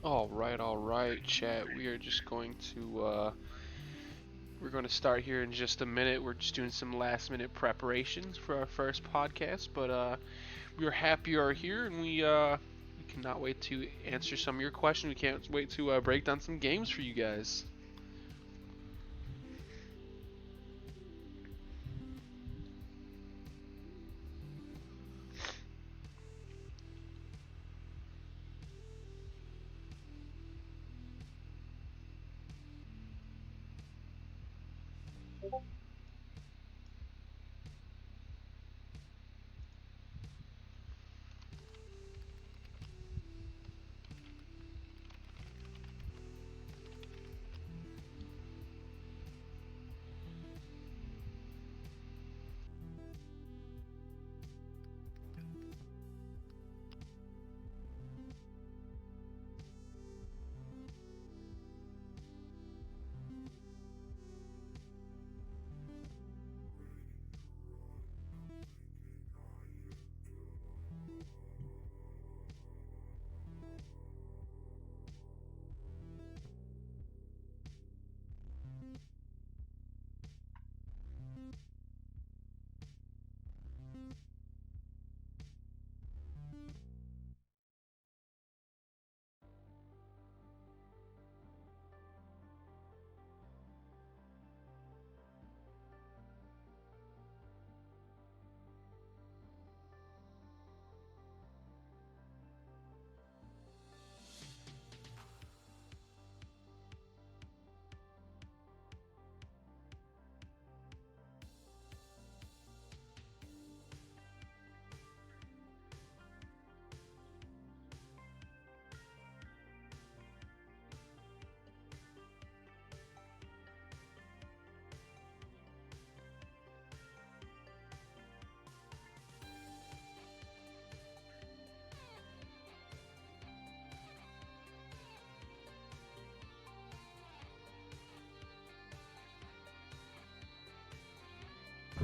All right, chat. We are just going to we're going to start here in just a minute. We're just doing some last minute preparations for our first podcast, but we're happy you're here, and we cannot wait to answer some of your questions. We can't wait to break down some games for you guys.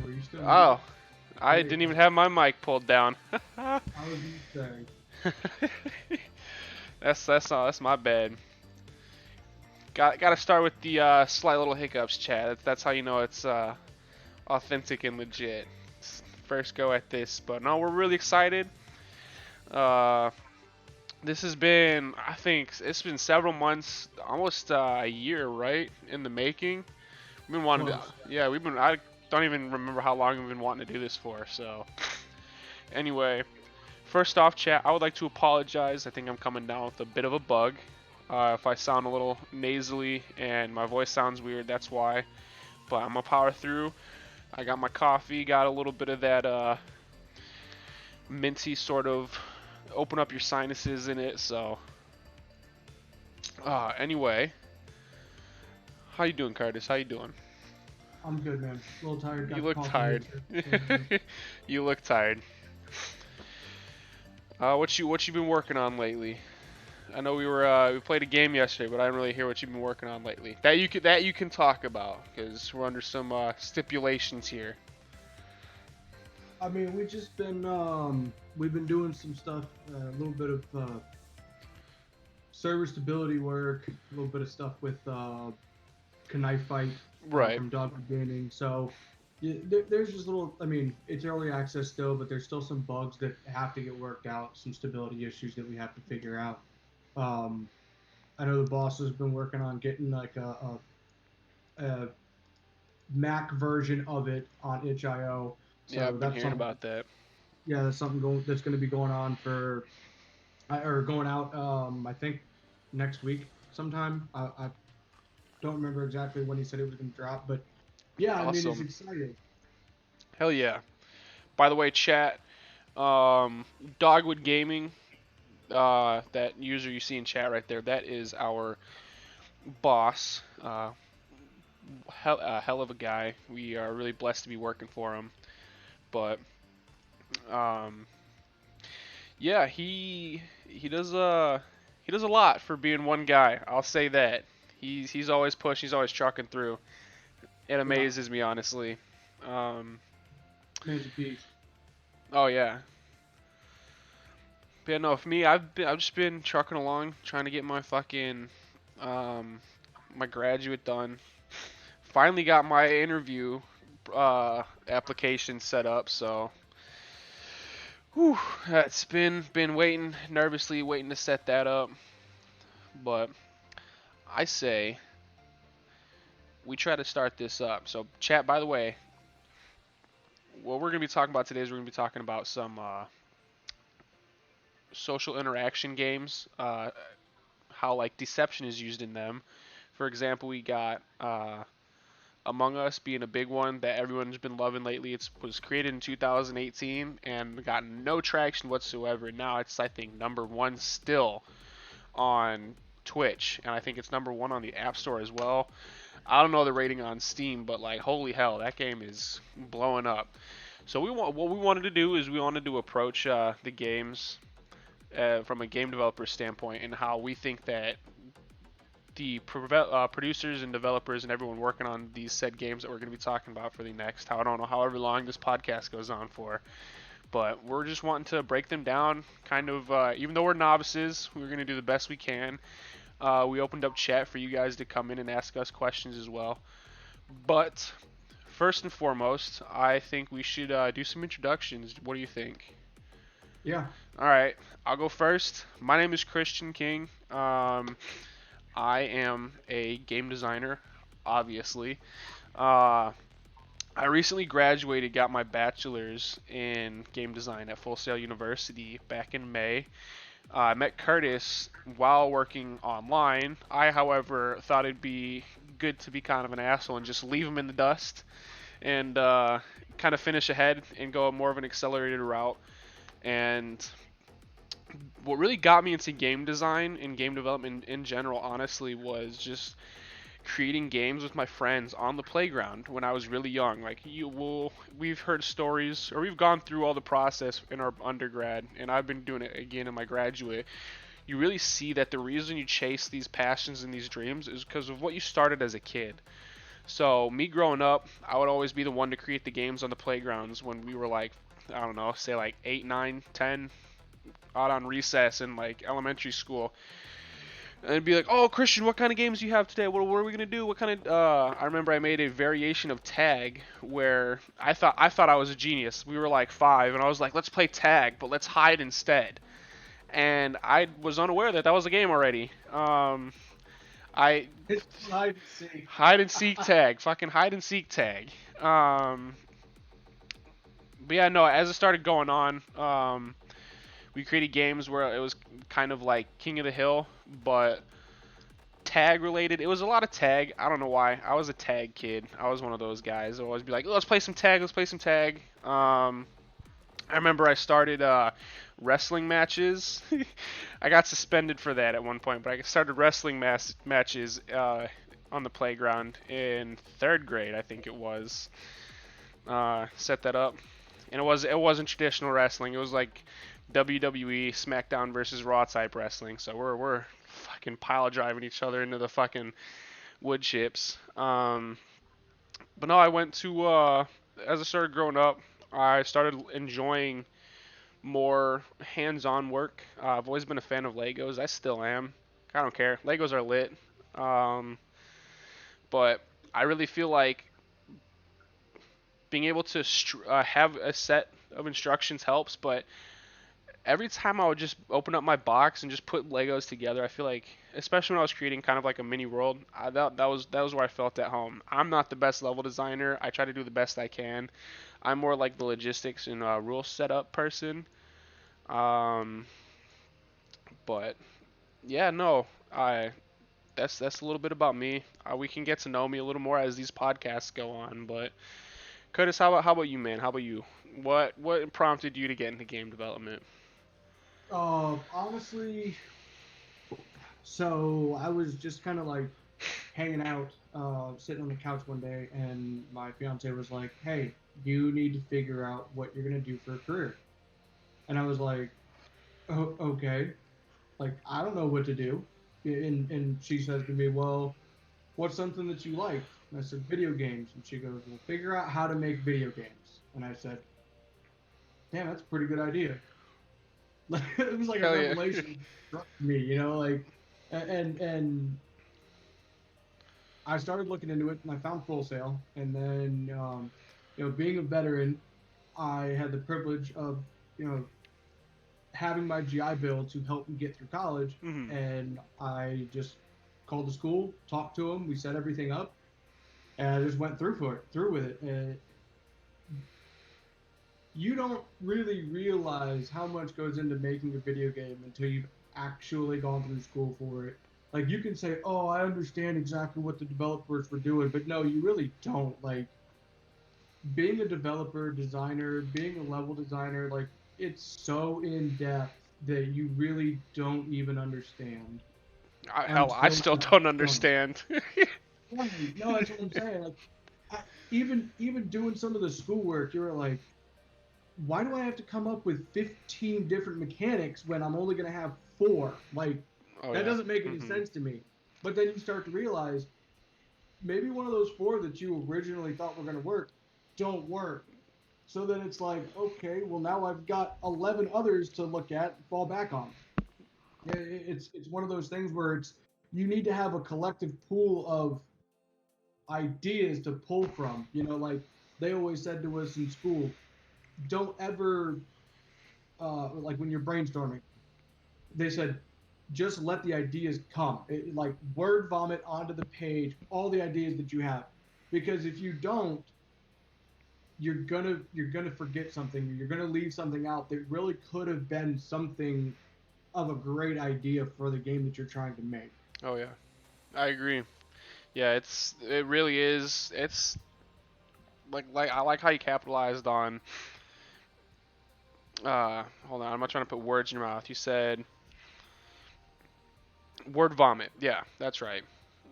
Were you still muted? Oh, I There you didn't go. even have my mic pulled down. I was gonna That's my bad. Gotta start with the slight little hiccups, Chad. That's how you know it's authentic and legit. First go at this, but no, we're really excited. Uh, this has been, I think, it's been several months, almost a year, right, in the making. We've been wanting to, close. yeah, we've been. I don't even remember how long we've been wanting to do this for. So, anyway, first off, chat, I would like to apologize. I think I'm coming down with a bit of a bug. If I sound a little nasally and my voice sounds weird, that's why. But I'm gonna power through. I got my coffee, got a little bit of that minty sort of open up your sinuses in it. So, anyway, how you doing, Curtis? How you doing? I'm good, man. A little tired. You Got the look coffee here tired. too. So I'm good. You look tired. What you been working on lately? I know we played a game yesterday, but I didn't really hear what you've been working on lately. That you can talk about because we're under some stipulations here. I mean, we've been doing some stuff, a little bit of server stability work, a little bit of stuff with Knife Fight Right. from Dogwood Gaming. So yeah, there's just little. I mean, it's early access still, but there's still some bugs that have to get worked out, some stability issues that we have to figure out. Um, I know the boss has been working on getting like a Mac version of it on itch.io. Yeah, So I've been that's hearing something. about that. Yeah, that's something that's going to be going on for or going out. I think next week sometime. I don't remember exactly when he said it was going to drop, but yeah, I mean it's Awesome. exciting. Hell yeah. By the way, chat, um, Dogwood Gaming, that user you see in chat right there, that is our boss. Hell of a guy. We are really blessed to be working for him. But um, yeah, he does a lot for being one guy. I'll say that. He's always pushing. He's always trucking through. It Yeah, amazes me honestly. Um, man's a beast. oh yeah. But yeah, no, for me, I've just been trucking along, trying to get my fucking um, my graduate done. Finally got my interview application set up, so whew, that's been waiting, nervously waiting to set that up. But I say we try to start this up. So chat, by the way, what we're gonna be talking about today is we're gonna be talking about some social interaction games, how like deception is used in them. For example, we got Among Us being a big one that everyone's been loving lately. It was created in 2018 and got no traction whatsoever. Now it's, I think, number one still on Twitch, and I think it's number one on the App Store as well. I don't know the rating on Steam, but like, holy hell, that game is blowing up. So what we wanted to do is we wanted to approach the games from a game developer standpoint and how we think that the producers and developers and everyone working on these said games that we're going to be talking about for the next, I don't know, however long this podcast goes on for. But we're just wanting to break them down, kind of, even though we're novices, we're going to do the best we can. We opened up chat for you guys to come in and ask us questions as well. But first and foremost, I think we should do some introductions. What do you think? Yeah, All right, I'll go first. My name is Christian King. I am a game designer, obviously. Uh, I recently graduated, got my bachelor's in game design at Full Sail University back in May. I met Curtis while working online. I, however, thought it'd be good to be kind of an asshole and just leave him in the dust and kind of finish ahead and go more of an accelerated route. And what really got me into game design and game development in general, honestly, was just creating games with my friends on the playground when I was really young. Like we've heard stories or we've gone through all the process in our undergrad, and I've been doing it again in my graduate. You really see that the reason you chase these passions and these dreams is because of what you started as a kid. So me growing up, I would always be the one to create the games on the playgrounds when we were like, I don't know, say like 8, 9, 10, out on recess in like elementary school. And it'd be like, oh, Christian, what kind of games do you have today? What are we gonna do? What kind of? I remember I made a variation of tag where I thought I was a genius. We were like 5, and I was like, let's play tag, but let's hide instead. And I was unaware that that was a game already. I It's hide and seek. hide and seek tag, fucking hide and seek tag. But yeah, no. As it started going on, we created games where it was kind of like King of the Hill, but tag related. It was a lot of tag. I don't know why. I was a tag kid. I was one of those guys. I'd always be like, let's play some tag. Let's play some tag. I remember I started wrestling matches. I got suspended for that at one point, but I started wrestling matches on the playground in 3rd grade, I think it was. Set that up, and it wasn't traditional wrestling. It was like WWE SmackDown versus Raw type wrestling. So we're fucking pile driving each other into the fucking wood chips. But no, I went to as I started growing up, I started enjoying more hands-on work. I've always been a fan of Legos. I still am. I don't care. Legos are lit. Um, but I really feel like being able to have a set of instructions helps, but every time I would just open up my box and just put Legos together, I feel like, especially when I was creating kind of like a mini world, that was where I felt at home. I'm not the best level designer. I try to do the best I can. I'm more like the logistics and rule setup person. Um, but yeah, no, I that's a little bit about me. We can get to know me a little more as these podcasts go on. But Curtis, how about you, man? How about you? What prompted you to get into game development? Honestly, so I was just kind of like hanging out, sitting on the couch one day, and my fiance was like, "Hey, you need to figure out what you're gonna do for a career." And I was like, "Oh, okay." Like I don't know what to do. And she says to me, "Well, what's something that you like?" And I said, "Video games." And she goes, "Well, figure out how to make video games." And I said, "Damn, that's a pretty good idea." It was like a Hell yeah. revelation struck me, like, and I started looking into it, and I found Full Sail, and then, being a veteran, I had the privilege of, you know, having my GI Bill to help me get through college, hmm and I just called the school, talked to them, we set everything up, and I just went through with it. And you don't really realize how much goes into making a video game until you've actually gone through school for it. Like you can say, "Oh, I understand exactly what the developers were doing," but no, you really don't. Like being a developer, designer, being a level designer, like it's so in depth that you really don't even understand Hell, I until still you've don't done understand. it. Right. No, that's what I'm saying. Like, even doing some of the schoolwork, you're like, why do I have to come up with 15 different mechanics when I'm only going to have 4? Like, Oh that yeah. doesn't make any hmm sense to me. But then you start to realize maybe one of those 4 that you originally thought were going to work don't work. So then it's like, okay, well now I've got 11 others to look at and fall back on. It's one of those things where it's you need to have a collective pool of ideas to pull from. Like they always said to us in school, don't ever like when you're brainstorming, they said just let the ideas come. Like word vomit onto the page all the ideas that you have, because if you don't, you're gonna forget something. You're gonna leave something out that really could have been something of a great idea for the game that you're trying to make. Oh yeah. I agree. Yeah, it really is. It's like I like how you capitalized on. Hold on, I'm not trying to put words in your mouth. You said word vomit. Yeah, that's right.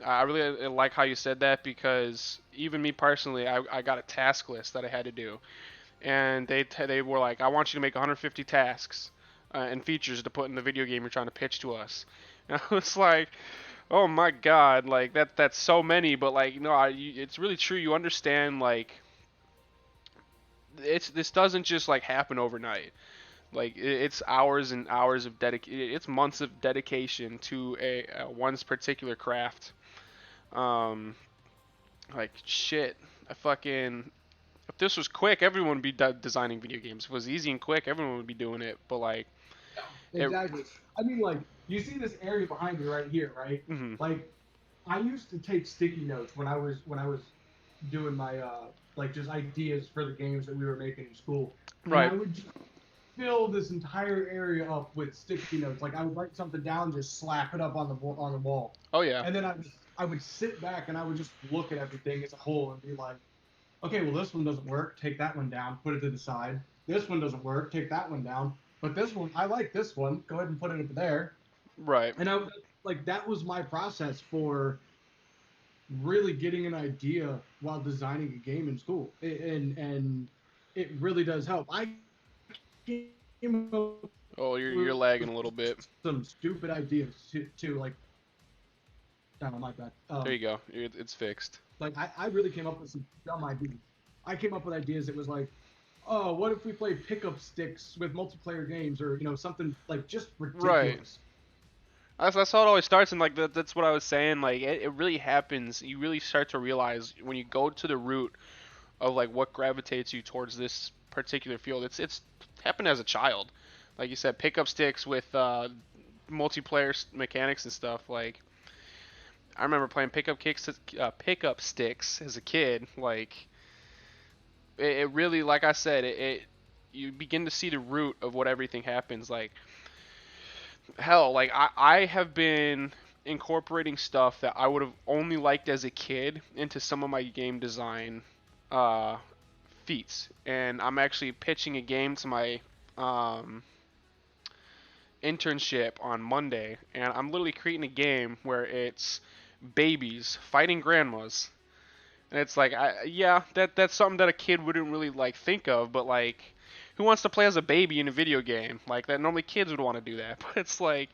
I really like how you said that because even me personally, I got a task list that I had to do, and they were like, I want you to make 150 tasks and features to put in the video game you're trying to pitch to us. And I was like, Oh my God, like that's so many, but like no, it's really true. You understand like this doesn't just like happen overnight. Like it's hours and hours of it's months of dedication to a one's particular craft. Um, like shit, I fucking if this was quick, everyone would be designing video games. If it was easy and quick, everyone would be doing it. But like it, Exactly. I mean, like, you see this area behind me right here, right? mhm. Like, I used to take sticky notes when I was doing my like just ideas for the games that we were making in school, and I Right. would just fill this entire area up with sticky notes. Like I would write something down, just slap it up on the wall, Oh yeah. and then I would sit back and I would just look at everything as a whole and be like, okay, well this one doesn't work, take that one down, put it to the side. This one doesn't work, take that one down. But this one, I like this one. Go ahead and put it up there. Right. And I like that was my process for really getting an idea while designing a game in school, and it really does help. I came up Oh, you're with lagging a little bit. some stupid ideas to like. Oh my bad. There you go. It's fixed. Like I really came up with some dumb ideas. I came up with ideas that was like, oh, what if we play pickup sticks with multiplayer games, or something like just Right. ridiculous. That's how it always starts, and like that's what I was saying. Like it really happens. You really start to realize when you go to the root of like what gravitates you towards this particular field. It's happened as a child, like you said, pickup sticks with multiplayer mechanics and stuff. Like I remember playing pickup sticks as a kid. Like it really, like I said, it you begin to see the root of what everything happens. Like hell, like I have been incorporating stuff that I would have only liked as a kid into some of my game design uh, feats, and I'm actually pitching a game to my um, internship on Monday, and I'm literally creating a game where it's babies fighting grandmas, and it's like, yeah, that's something that a kid wouldn't really like think of, but like, who wants to play as a baby in a video game like that? Normally kids would want to do that, but it's like,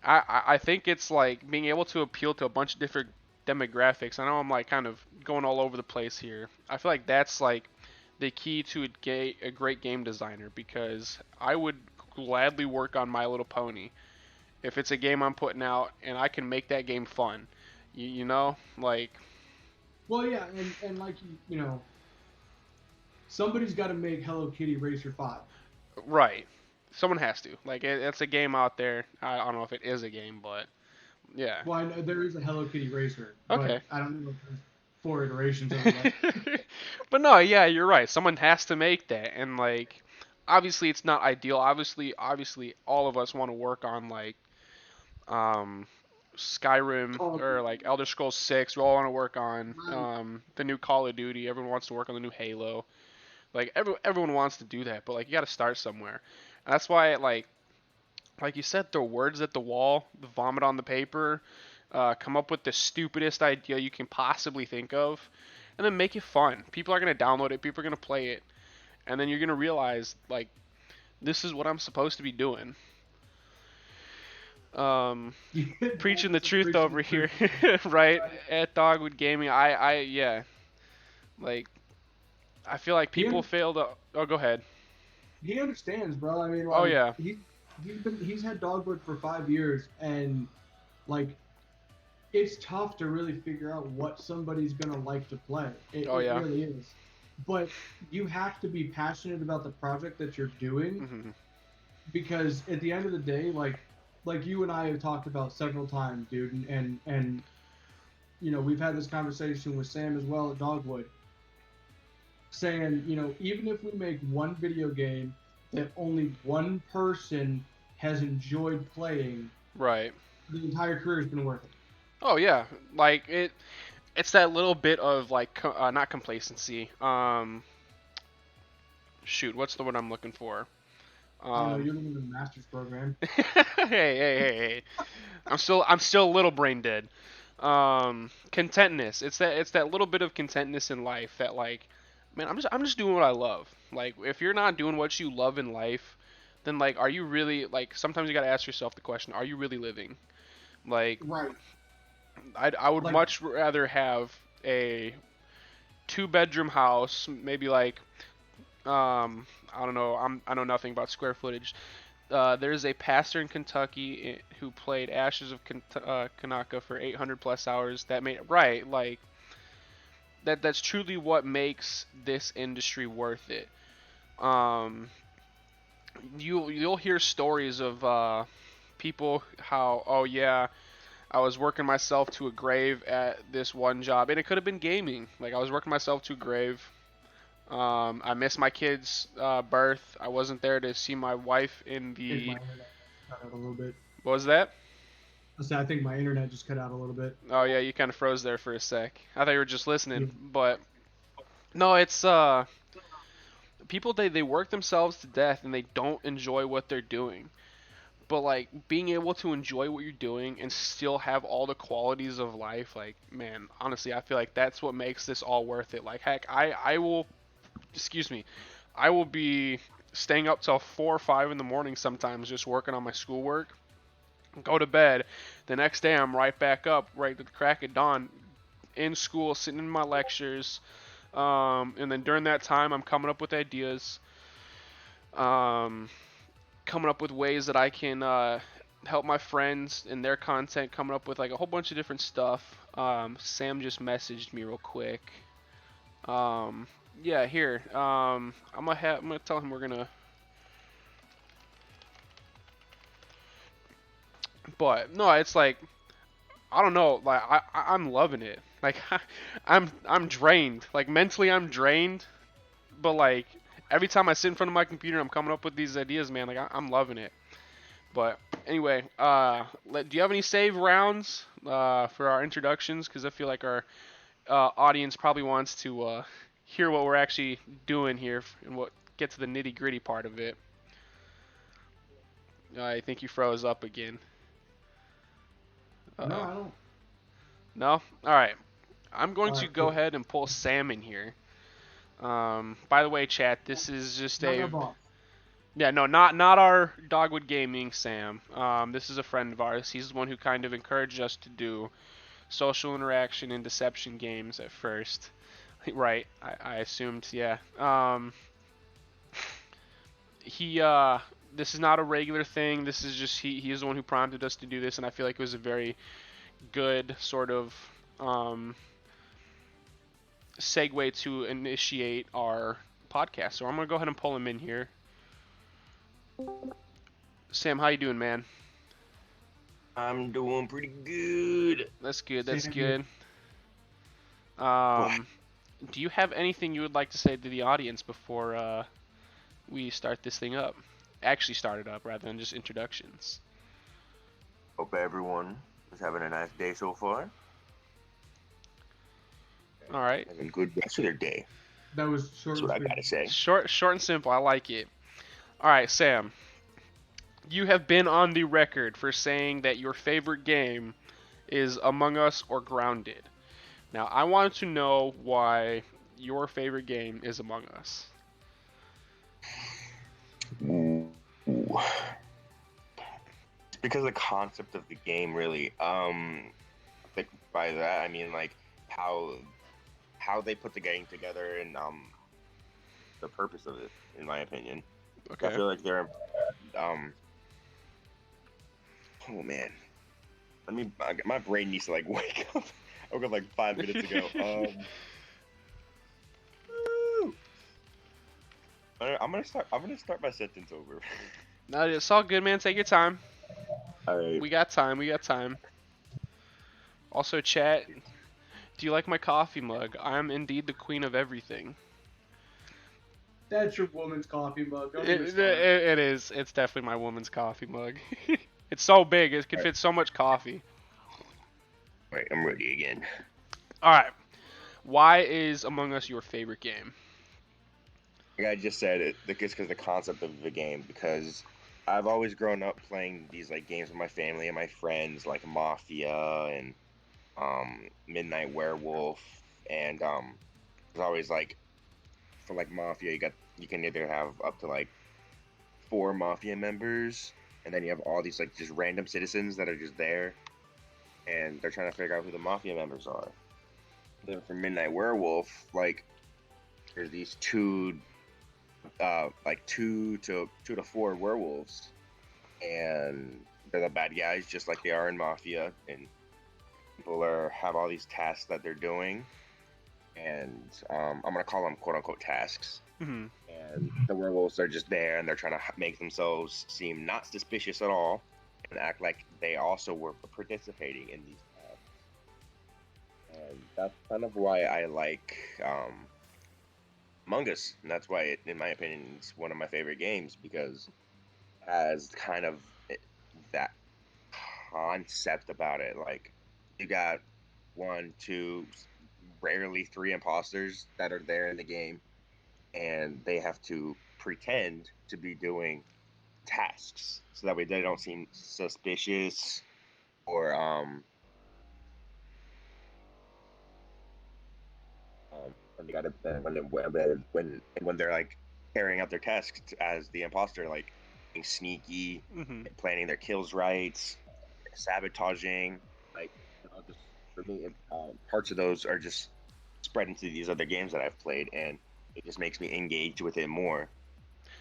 I think it's like being able to appeal to a bunch of different demographics. I know I'm like kind of going all over the place here. I feel like that's like the key to a great game designer, because I would gladly work on My Little Pony if it's a game I'm putting out and I can make that game fun. You know, like Well, yeah, and like somebody's got to make Hello Kitty Racer 5. right. Someone has to. Like it's a game out there. I don't know if it is a game, but yeah. Well, I know there is a Hello Kitty Racer, but Okay. I don't know if there's 4 iterations of it yet. But no, yeah, you're right. Someone has to make that, and like, obviously, it's not ideal. Obviously, all of us want to work on like, um, Skyrim Call of or like Duty, Elder Scrolls 6. We all want to work on right? the new Call of Duty. Everyone wants to work on the new Halo. Like everyone wants to do that, but like you got to start somewhere. And that's why like you said, throw words at the wall, vomit on the paper, come up with the stupidest idea you can possibly think of, and then make it fun. People are gonna download it. People are gonna play it, and then you're gonna realize like this is what I'm supposed to be doing. Um, Preaching the truth Preaching the over truth. here, right? Right. At Dogwood Gaming, yeah, like I feel like He people fail to. Oh, go ahead. he understands, bro. I mean, Oh like yeah, he's had Dogwood for 5 years, and like it's tough to really figure out what somebody's gonna like to play. It, oh it yeah. really is. But you have to be passionate about the project that you're doing, Hmm. because at the end of the day, like you and I have talked about several times, dude, and we've had this conversation with Sam as well at Dogwood, saying, even if we make one video game that only one person has enjoyed playing, Right. the entire career has been worth it. Oh yeah, like it's that little bit of like not complacency. Shoot, what's the word I'm looking for? I know Um, you're looking at the master's program. hey. I'm still a little brain dead. Contentness. It's that little bit of contentness in life that like, man, I'm just doing what I love. Like if you're not doing what you love in life, then like, are you really like? Sometimes you gotta ask yourself the question: Are you really living? Like, Right. I would Like, much rather have a 2-bedroom house, maybe like I don't know, I know nothing about square footage. There's a pastor in Kentucky who played Ashes of Kanaka for 800 plus hours. That made right like that's truly what makes this industry worth it. Um, you'll hear stories of people how, oh yeah, I was working myself to a grave at this one job, and it could have been gaming. Like I was working myself to a grave. I missed my kid's birth. I wasn't there to see my wife in I think the. my internet cut out a little bit. What was that? I think my internet just cut out a little bit. Oh yeah, you kind of froze there for a sec. I thought you were just listening, Yeah. but no, it's people they work themselves to death and they don't enjoy what they're doing. But like being able to enjoy what you're doing and still have all the qualities of life, like man, honestly, I feel like that's what makes this all worth it. Like heck, I will, excuse me, I will be staying up till 4 or 5 in the morning sometimes just working on my schoolwork. Go to bed. The next day I'm right back up, right at the crack of dawn, in school, sitting in my lectures. And then during that time, I'm coming up with ideas, um, coming up with ways that I can help my friends in their content, coming up with like a whole bunch of different stuff. Sam just messaged me real quick. Um, yeah, here. I'm gonna tell him we're gonna. But no, it's like I don't know. Like I'm loving it. Like I'm drained. Like mentally, I'm drained. But like every time I sit in front of my computer, I'm coming up with these ideas, man. Like I'm loving it. But anyway, do you have any save rounds for our introductions? Because I feel like our audience probably wants to hear what we're actually doing here and what get to the nitty gritty part of it. I think you froze up again. No, Uh-oh. I don't. No? All right. I'm going All to right, go ahead and pull Sam in here. By the way, chat, this is just not a my boss. yeah, no, not our Dogwood Gaming Sam. This is a friend of ours. He's the one who kind of encouraged us to do social interaction and deception games at first. Right, I assumed, yeah. He this is not a regular thing. This is just he is the one who prompted us to do this, and I feel like it was a very good sort of segue to initiate our podcast. So I'm gonna go ahead and pull him in here. Sam, how you doing, man? I'm doing pretty good. That's good. That's Same good. Boy, Do you have anything you would like to say to the audience before we start this thing up? Actually, start it up rather than just introductions. hope everyone is having a nice day so far. All right. Having a good rest of their day. That was short That's and what I sweet. gotta say. Short and simple. I like it. All right, Sam. You have been on the record for saying that your favorite game is Among Us or Grounded. Now, I want to know why your favorite game is Among Us. Ooh. It's because the concept of the game, really. I think by that I mean like how they put the game together and the purpose of it, in my opinion. I Okay. feel like they're oh man, my brain needs to like wake up. I woke up like 5 minutes ago. Woo! I'm gonna start my sentence over. No, it's all good, man. Take your time. All right. We got time. We got time. Also, chat. Do you like my coffee mug? I am indeed the queen of everything. That's your woman's coffee mug. Don't even It start. is. It's definitely my woman's coffee mug. It's so big. It can fit so much coffee. All right, I'm ready again. All right. Why is Among Us your favorite game? Like I just said, it's because the concept of the game. Because I've always grown up playing these like games with my family and my friends, like Mafia and Midnight Werewolf, and it's always like for like Mafia, you can either have up to like 4 Mafia members, and then you have all these like just random citizens that are just there, and they're trying to figure out who the mafia members are. Then for Midnight Werewolf, like there's these like two to four werewolves, and they're the bad guys just like they are in Mafia, and people have all these tasks that they're doing, and I'm gonna call them quote unquote tasks. Mm-hmm. And the werewolves are just there, and they're trying to make themselves seem not suspicious at all, and act like they also were participating in these tasks. And that's kind of why I like Among Us, and that's why, in my opinion, it's one of my favorite games, because it has kind of that concept about it. Like, you got one, two, rarely three imposters that are there in the game, and they have to pretend to be doing tasks so that way they don't seem suspicious or when they gotta when they're like carrying out their tasks as the imposter, like being sneaky, Mm-hmm. planning their kills right, sabotaging, like just for me, parts of those are just spread into these other games that I've played, and it just makes me engage with it more.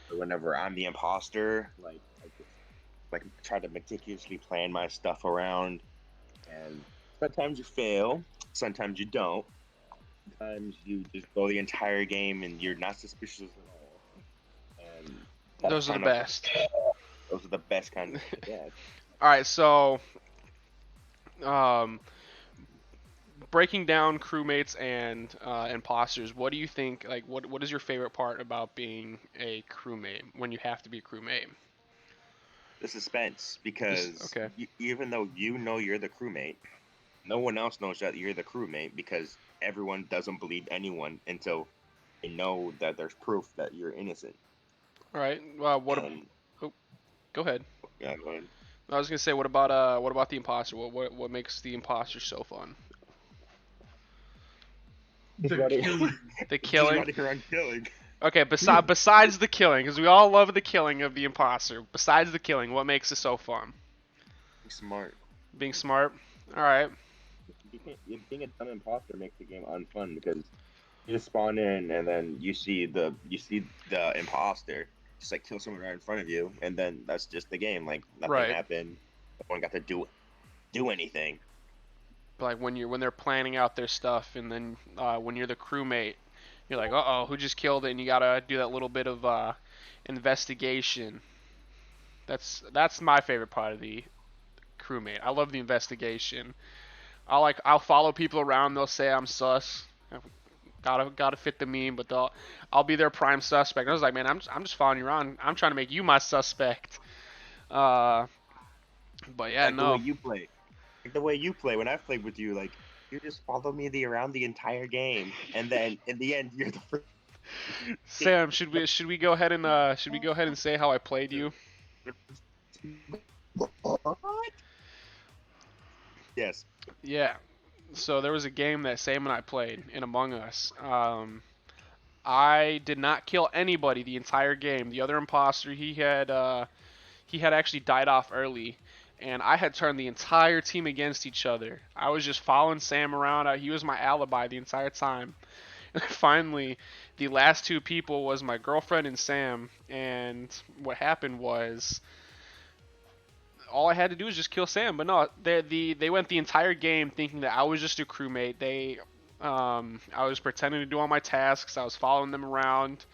So whenever I'm the imposter, like I just like try to meticulously plan my stuff around, and sometimes you fail, sometimes you don't. Sometimes you just go the entire game and you're not suspicious at all. And Those are the best. Those are the best kind of yeah. All right, so breaking down crewmates and imposters, what do you think? Like, what is your favorite part about being a crewmate when you have to be a crewmate? The suspense, because okay. Even though you know you're the crewmate, no one else knows that you're the crewmate, because everyone doesn't believe anyone until they know that there's proof that you're innocent. All right. Oh, go ahead. Yeah, go ahead. I was gonna say, what about the imposter? What makes the imposter so fun? The killing. The killing. Just running around killing. Okay, besides the killing, because we all love the killing of the imposter. Besides the killing, what makes it so fun? Being smart. Being smart. All right. Being a dumb imposter makes the game unfun, because you just spawn in and then you see the imposter just like kill someone right in front of you, and then that's just the game. Like nothing happened. No one got to do anything. Like when they're planning out their stuff, and then when you're the crewmate, you're like, uh-oh, who just killed it? And you gotta do that little bit of investigation. That's my favorite part of the crewmate. I love the investigation. I'll follow people around. They'll say I'm sus. Gotta fit the meme, but I'll be their prime suspect. I was like, man, I'm just following you around. I'm trying to make you my suspect. But yeah, like no. The way you play. Like the way you play. When I've played with you, like you just follow me around the entire game, and then in the end, you're the first. Sam, should we go ahead and say how I played you? What? Yes. Yeah. So there was a game that Sam and I played in Among Us. I did not kill anybody the entire game. The other imposter, he had actually died off early, and I had turned the entire team against each other. I was just following Sam around. He was my alibi the entire time. And finally, the last two people was my girlfriend and Sam, and what happened was all I had to do was just kill Sam. But no, they went the entire game thinking that I was just a crewmate. I was pretending to do all my tasks. I was following them around.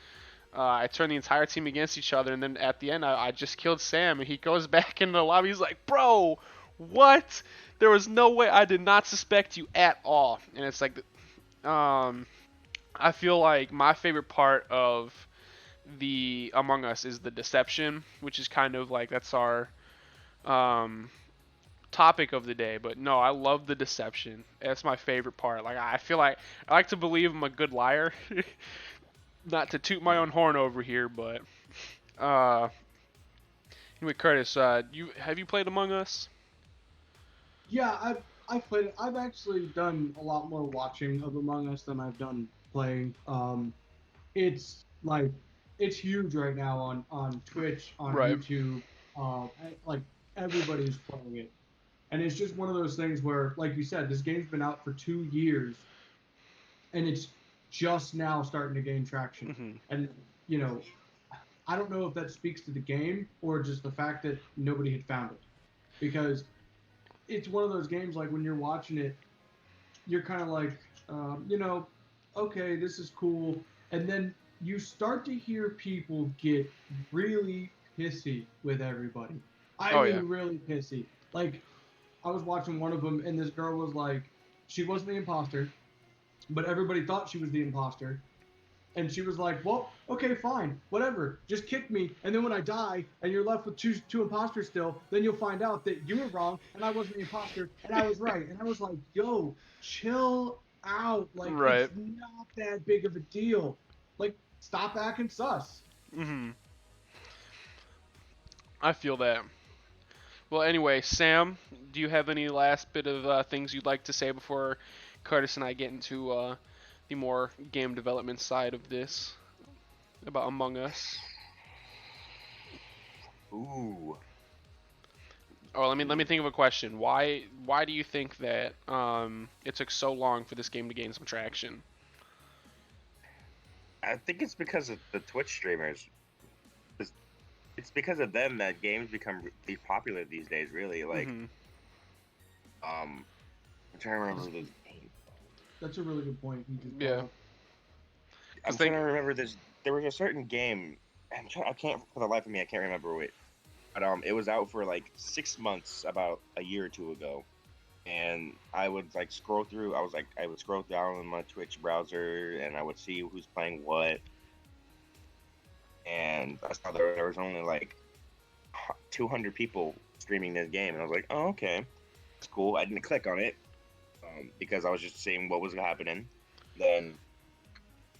I turned the entire team against each other, and then at the end, I just killed Sam. And he goes back into the lobby. He's like, "Bro, what? There was no way. I did not suspect you at all." And it's like, I feel like my favorite part of the Among Us is the deception, which is kind of like that's our topic of the day. But no, I love the deception. That's my favorite part. Like I feel like I like to believe I'm a good liar. Not to toot my own horn over here, but anyway, Curtis, have you played Among Us? Yeah, I've played it. I've actually done a lot more watching of Among Us than I've done playing. It's like it's huge right now on Twitch, on Right. YouTube. Like everybody's playing it. And it's just one of those things where, like you said, this game's been out for 2 years, and it's just now starting to gain traction. Mm-hmm. And, you know, I don't know if that speaks to the game or just the fact that nobody had found it. Because it's one of those games, like, when you're watching it, you're kind of like, okay, this is cool. And then you start to hear people get really pissy with everybody. Really pissy. Like, I was watching one of them, and this girl was like, she wasn't the imposter, but everybody thought she was the imposter. And she was like, well, okay, fine, whatever. Just kick me, and then when I die, and you're left with two imposters still, then you'll find out that you were wrong, and I wasn't the imposter, and I was right. And I was like, yo, chill out. Like, Right. It's not that big of a deal. Like, stop acting sus. Mm-hmm. I feel that. Well, anyway, Sam, do you have any last bit of things you'd like to say before Curtis and I get into the more game development side of this about Among Us? Ooh. Oh, let me think of a question. Why do you think that it took so long for this game to gain some traction? I think it's because of the Twitch streamers. It's because of them that games become really popular these days. Really, like, Mm-hmm. I'm trying to remember the. That's a really good point. Yeah. I'm trying to remember this. There was a certain game. I can't for the life of me. I can't remember it. But it was out for like 6 months, about a year or two ago, and I would like scroll through. I would scroll down in my Twitch browser, and I would see who's playing what. And I saw there was only like 200 people streaming this game, and I was like, oh, okay, it's cool. I didn't click on it because I was just seeing what was happening. Then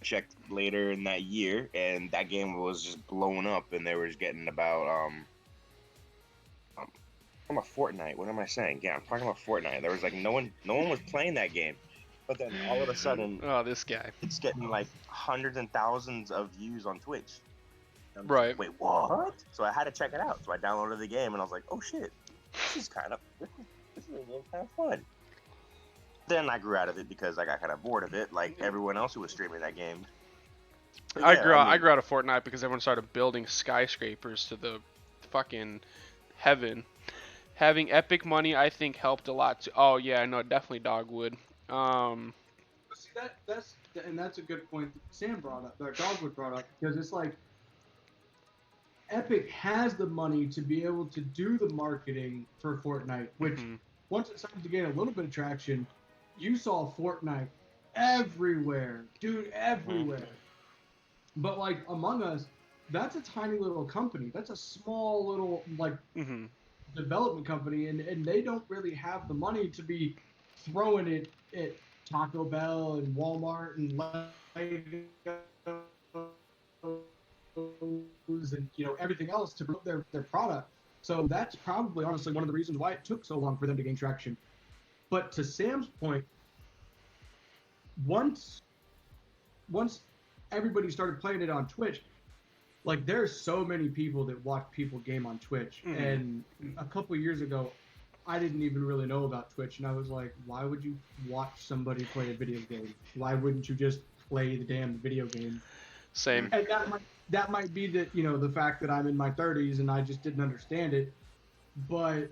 I checked later in that year, and that game was just blowing up, and they were just getting about I'm talking about Fortnite. What am I saying? Yeah, I'm talking about Fortnite. There was like no one was playing that game, but then all of a sudden, Oh, this guy. it's getting like hundreds and thousands of views on Twitch. Right. Like, wait, what? So I had to check it out. So I downloaded the game, and I was like, oh shit, this is kind of fun. Then I grew out of it because I got kind of bored of it, like everyone else who was streaming that game. But I yeah, grew out of Fortnite because everyone started building skyscrapers to the fucking heaven. Having epic money, I think, helped a lot too. Oh yeah, no, definitely Dogwood. See, that's a good point that Sam brought up, that Dogwood brought up, because it's like, Epic has the money to be able to do the marketing for Fortnite, which once it started to gain a little bit of traction, you saw Fortnite everywhere, dude, everywhere. But like Among Us, that's a tiny little company. That's a small little like development company, and they don't really have the money to be throwing it at Taco Bell and Walmart and and everything else to promote their product. So that's probably honestly one of the reasons why it took so long for them to gain traction. But to Sam's point, once everybody started playing it on Twitch, like there's so many people that watch people game on Twitch. And a couple of years ago, I didn't even really know about Twitch, and I was like, why would you watch somebody play a video game? Why wouldn't you just play the damn video game? Same. And that might be that, the fact that I'm in my 30s and I just didn't understand it, but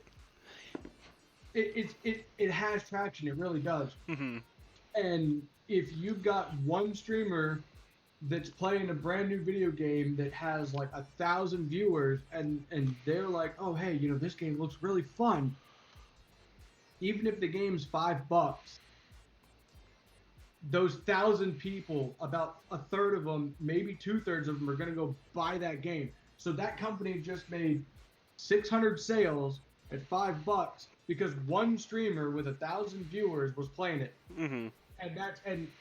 it has traction. It really does. And if you've got one streamer that's playing a brand new video game that has like 1,000 viewers, and they're like, oh hey, this game looks really fun. Even if the game's $5, those 1,000 people, about a third of them, maybe 2/3 of them, are going to go buy that game. So that company just made 600 sales at $5 because one streamer with 1,000 viewers was playing it. And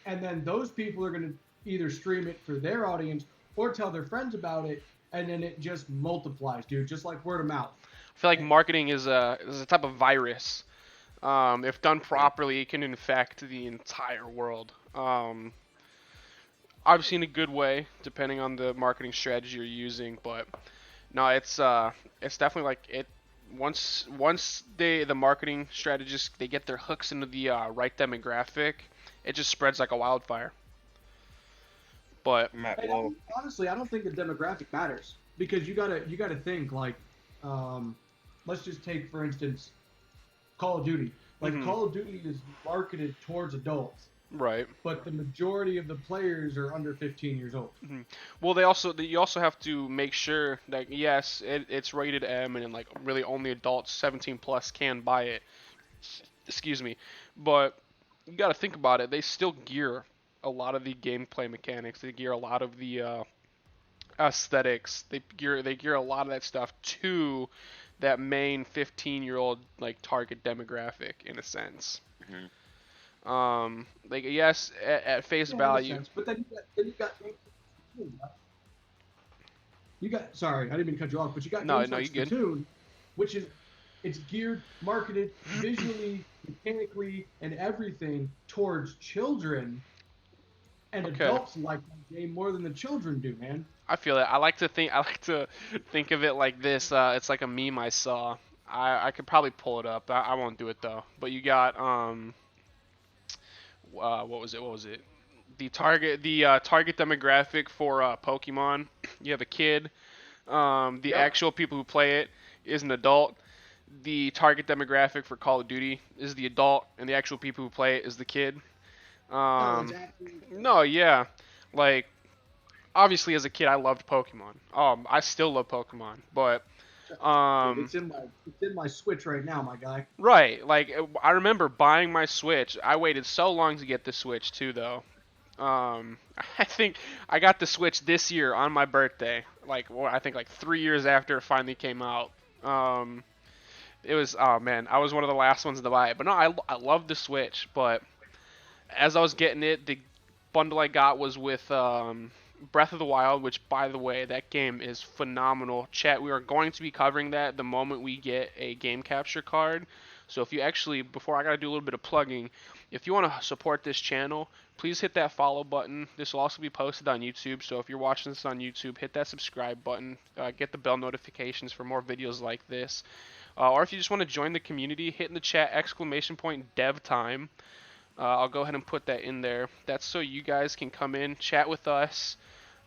then those people are going to either stream it for their audience or tell their friends about it, and then it just multiplies, dude, just like word of mouth. I feel like marketing is a type of virus. If done properly, it can infect the entire world. Obviously in a good way, depending on the marketing strategy you're using. But no, it's definitely like once the marketing strategists they get their hooks into the right demographic, it just spreads like a wildfire. But Matt, And well, honestly, I don't think the demographic matters because you gotta think like, let's just take for instance, Call of Duty. Like mhm, Call of Duty is marketed towards adults, right. but the majority of the players are under 15 years old. Mhm. Well, you also have to make sure that yes, it's rated M and like really only adults 17 plus can buy it. Excuse me, but you got to think about it. They still gear a lot of the gameplay mechanics. They gear a lot of the aesthetics. They gear a lot of that stuff to that main 15-year-old like target demographic in a sense. mhm. Like yes, at face Yeah, in a value. sense. But then you got sorry, I didn't mean to cut you off, but you got No, games no, like you good. Splatoon, which is it's geared, marketed visually, mechanically, and everything towards children, and Okay. adults like that game more than the children do, man. I feel it. I like to think of it like this. It's like a meme I saw. I could probably pull it up. I won't do it though. But you got what was it? What was it? The target demographic for Pokemon. You have a kid. The Yep. actual people who play it is an adult. The target demographic for Call of Duty is the adult, and the actual people who play it is the kid. Oh, it's Um, absolutely no, yeah, like obviously as a kid I loved Pokemon. I still love Pokemon, but dude. um, It's in my Switch right now, my guy. right, like I remember buying my Switch. I waited so long to get the Switch too, though. I think I got the Switch this year on my birthday. Like, well, I think like 3 years after it finally came out. Um, it was oh man, I was one of the last ones to buy it. But no, I love the Switch. But as I was getting it, the bundle I got was with Breath of the Wild, which by the way, that game is phenomenal. Chat, we are going to be covering that the moment we get a game capture card. So if you actually, before I gotta do a little bit of plugging, if you want to support this channel, please hit that follow button. This will also be posted on YouTube. So if you're watching this on YouTube, hit that subscribe button. Get the bell notifications for more videos like this. Or if you just want to join the community, hit in the chat !dev time. I'll go ahead and put that in there. That's so you guys can come in, chat with us.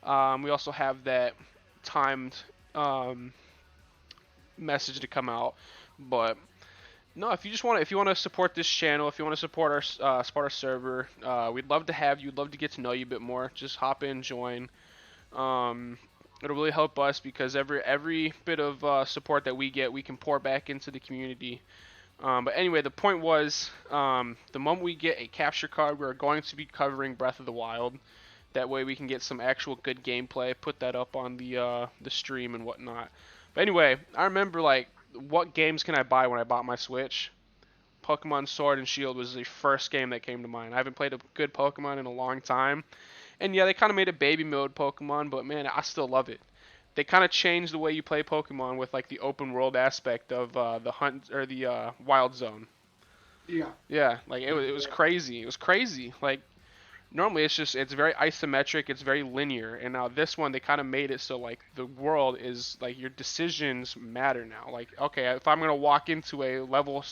We also have that timed um, message to come out. But no, if you want to support this channel, if you want to support our server, we'd love to have you. We'd love to get to know you a bit more. Just hop in, join. Um, it'll really help us because every bit of support that we get, we can pour back into the community. But anyway, the point was, the moment we get a capture card, we're going to be covering Breath of the Wild. That way we can get some actual good gameplay, put that up on the stream and whatnot. But anyway, I remember like, what games can I buy when I bought my Switch? Pokemon Sword and Shield was the first game that came to mind. I haven't played a good Pokemon in a long time. And yeah, they kind of made a baby mode Pokemon, but man, I still love it. They kind of changed the way you play Pokemon with like the open world aspect of the hunt or the wild zone. Yeah. Yeah, like it was crazy. It was crazy. Like normally it's very isometric, it's very linear, and now this one they kind of made it so like the world is like your decisions matter now. Like okay, if I'm gonna walk into a level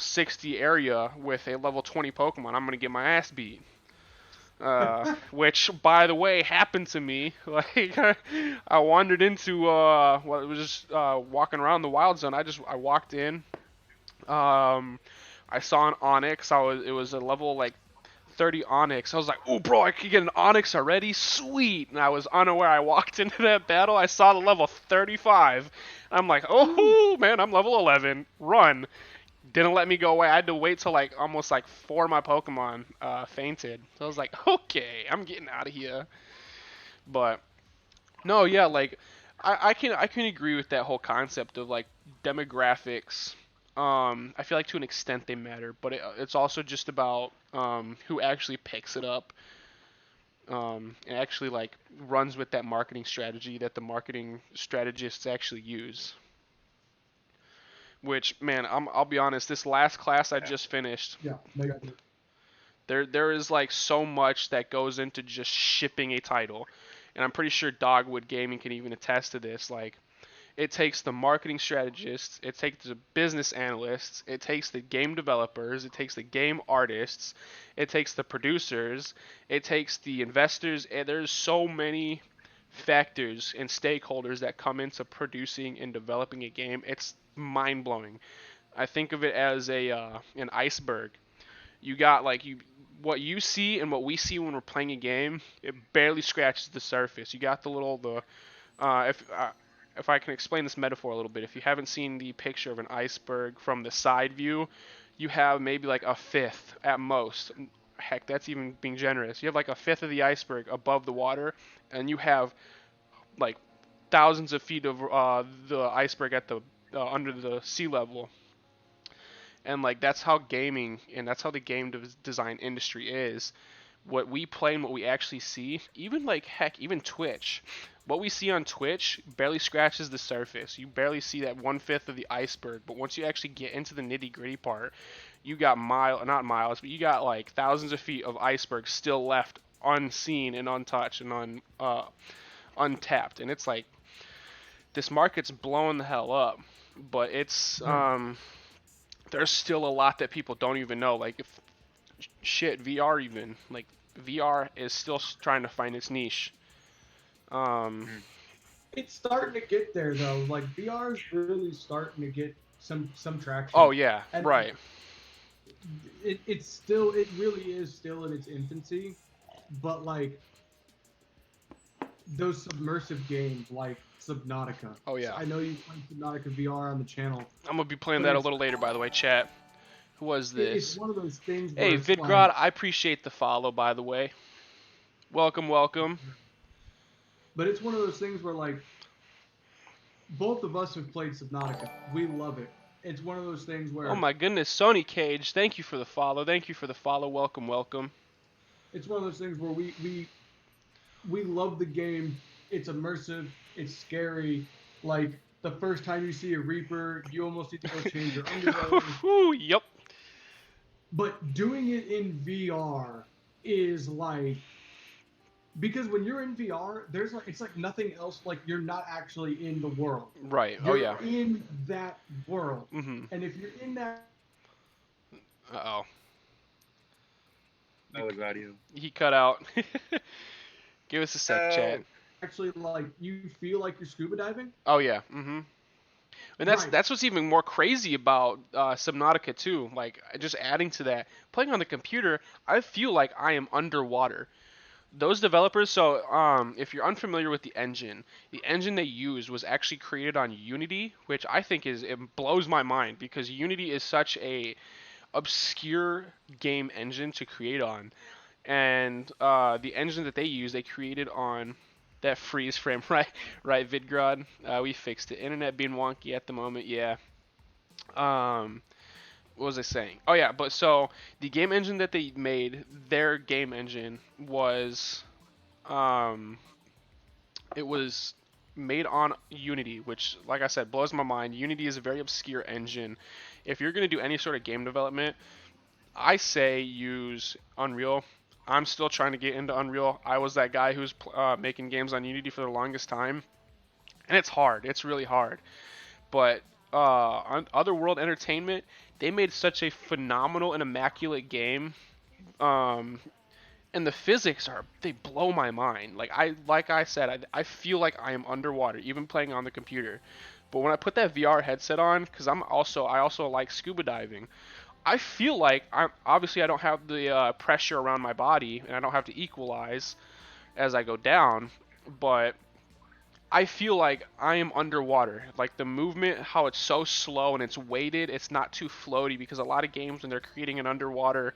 60 area with a level 20 Pokemon, I'm gonna get my ass beat. Which, by the way, happened to me. Like, I wandered into, well, it was just walking around the wild zone. I walked in. Um, I saw an Onyx. It was a level like 30 Onyx. I was like, oh, bro, I could get an Onyx already? Sweet. And I was unaware. I walked into that battle. I saw the level 35. I'm like, oh, man, I'm level 11. Run. Didn't let me go away. I had to wait till like almost like 4 of my Pokemon fainted. So I was like, okay, I'm getting out of here. But no, yeah, like I can agree with that whole concept of like demographics. I feel like to an extent they matter, but it's also just about who actually picks it up and actually like runs with that marketing strategy that the marketing strategists actually use. Which man, I'll be honest, this last class I just finished, Yeah. Mega. there is like so much that goes into just shipping a title, and I'm pretty sure Dogwood Gaming can even attest to this. Like It takes the marketing strategists, it takes the business analysts, it takes the game developers, it takes the game artists, it takes the producers, it takes the investors, and there's so many factors and stakeholders that come into producing and developing a game. It's mind-blowing. I think of it as a an iceberg. You got like you what you see and what we see when we're playing a game, it barely scratches the surface. You got the if I can explain this metaphor a little bit, if you haven't seen the picture of an iceberg from the side view, you have maybe like a fifth at most. Heck, that's even being generous. You have like a fifth of the iceberg above the water, and you have like thousands of feet of the iceberg at the under the sea level. And like that's how gaming and that's how the game design industry is. What we play and what we actually see, even like heck, even Twitch, what we see on Twitch barely scratches the surface. You barely see that 1/5 of the iceberg. But once you actually get into the nitty gritty part, you got not miles, but you got like thousands of feet of iceberg still left unseen and untouched and untapped. And it's like this market's blowing the hell up, but it's there's still a lot that people don't even know. Like if shit, VR even like VR is still trying to find its niche. It's starting to get there though. Like VR is really starting to get some traction. Oh yeah, and right. It really is still in its infancy, but like those submersive games like Subnautica. Oh yeah. I know you played Subnautica VR on the channel. I'm gonna be playing that a little later, by the way, chat. Who was this? It's one of those things. Hey, Vidgrod, I appreciate the follow, by the way. Welcome. But it's one of those things where like both of us have played Subnautica. We love it. It's one of those things where. Oh my goodness, Sony Cage, thank you for the follow. Welcome. It's one of those things where we love the game. It's immersive. It's scary. Like the first time you see a Reaper, you almost need to go change your underwear. Yep. But doing it in VR is like, because when you're in VR, it's like nothing else. Like you're not actually in the world. Right. You're in that world. Mm-hmm. And if you're in that. Uh-oh. That was audio. He cut out. Give us a sec, chat. Actually, like you feel like you're scuba diving. Oh yeah. Mm-hmm. And that's what's even more crazy about Subnautica too. Like just adding to that, playing on the computer, I feel like I am underwater. Those developers, so if you're unfamiliar with the engine they used was actually created on Unity, which I think it blows my mind because Unity is such a obscure game engine to create on. And the engine that they created on that freeze frame, right, Vidgrod. We fixed it. Internet being wonky at the moment, yeah. What was I saying? Oh yeah, but so the game engine that they made, their game engine was, it was made on Unity, which, like I said, blows my mind. Unity is a very obscure engine. If you're gonna do any sort of game development, I say use Unreal. I'm still trying to get into Unreal. I was that guy who's making games on Unity for the longest time, and it's hard. It's really hard. But on Otherworld Entertainment, they made such a phenomenal and immaculate game, and the physics they blow my mind. Like I said, I feel like I am underwater, even playing on the computer. But when I put that VR headset on, because I also like scuba diving. I feel like I don't have the pressure around my body, and I don't have to equalize as I go down, but I feel like I am underwater. Like the movement, how it's so slow and it's weighted, it's not too floaty, because a lot of games when they're creating an underwater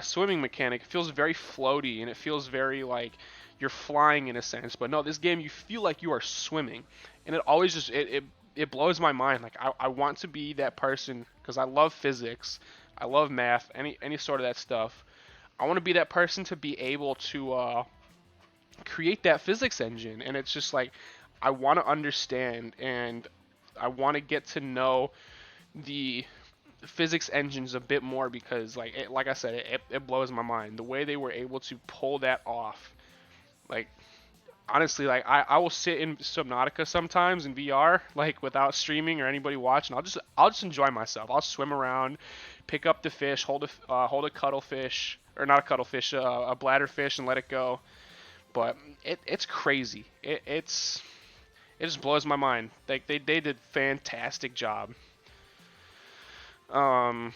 swimming mechanic, it feels very floaty and it feels very like you're flying in a sense. But no, this game you feel like you are swimming, and it always just it blows my mind. Like I want to be that person because I love physics, I love math, any sort of that stuff. I want to be that person to be able to create that physics engine, and it's just like I want to understand and I want to get to know the physics engines a bit more because like I said, it blows my mind the way they were able to pull that off. Like honestly, like I will sit in Subnautica sometimes in VR, like without streaming or anybody watching. I'll just enjoy myself. I'll swim around, pick up the fish, hold a cuttlefish or not a cuttlefish, a bladderfish, and let it go. But it's crazy. It just blows my mind. Like they did fantastic job. Um.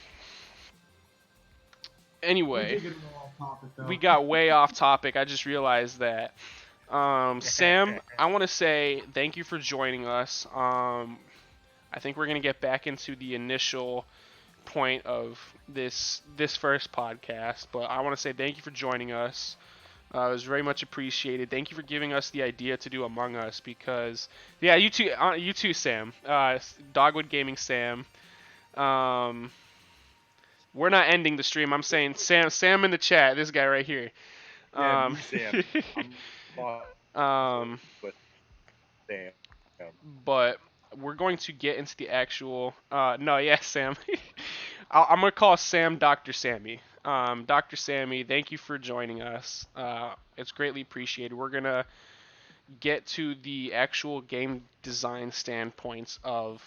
We Anyway, did get a little off topic though. we got way off topic. I just realized that. Sam, I want to say thank you for joining us. I think we're gonna get back into the initial point of this first podcast, but I want to say thank you for joining us. It was very much appreciated. Thank you for giving us the idea to do Among Us because, yeah, you too, Sam. Dogwood Gaming Sam. Um, we're not ending the stream. I'm saying Sam in the chat. This guy right here. Yeah, me, Sam. Um, But Sam. but we're going to get into the actual. No, yeah, Sam. I'm gonna call Sam Dr. Sammy. Dr. Sammy, thank you for joining us. It's greatly appreciated. We're gonna get to the actual game design standpoints of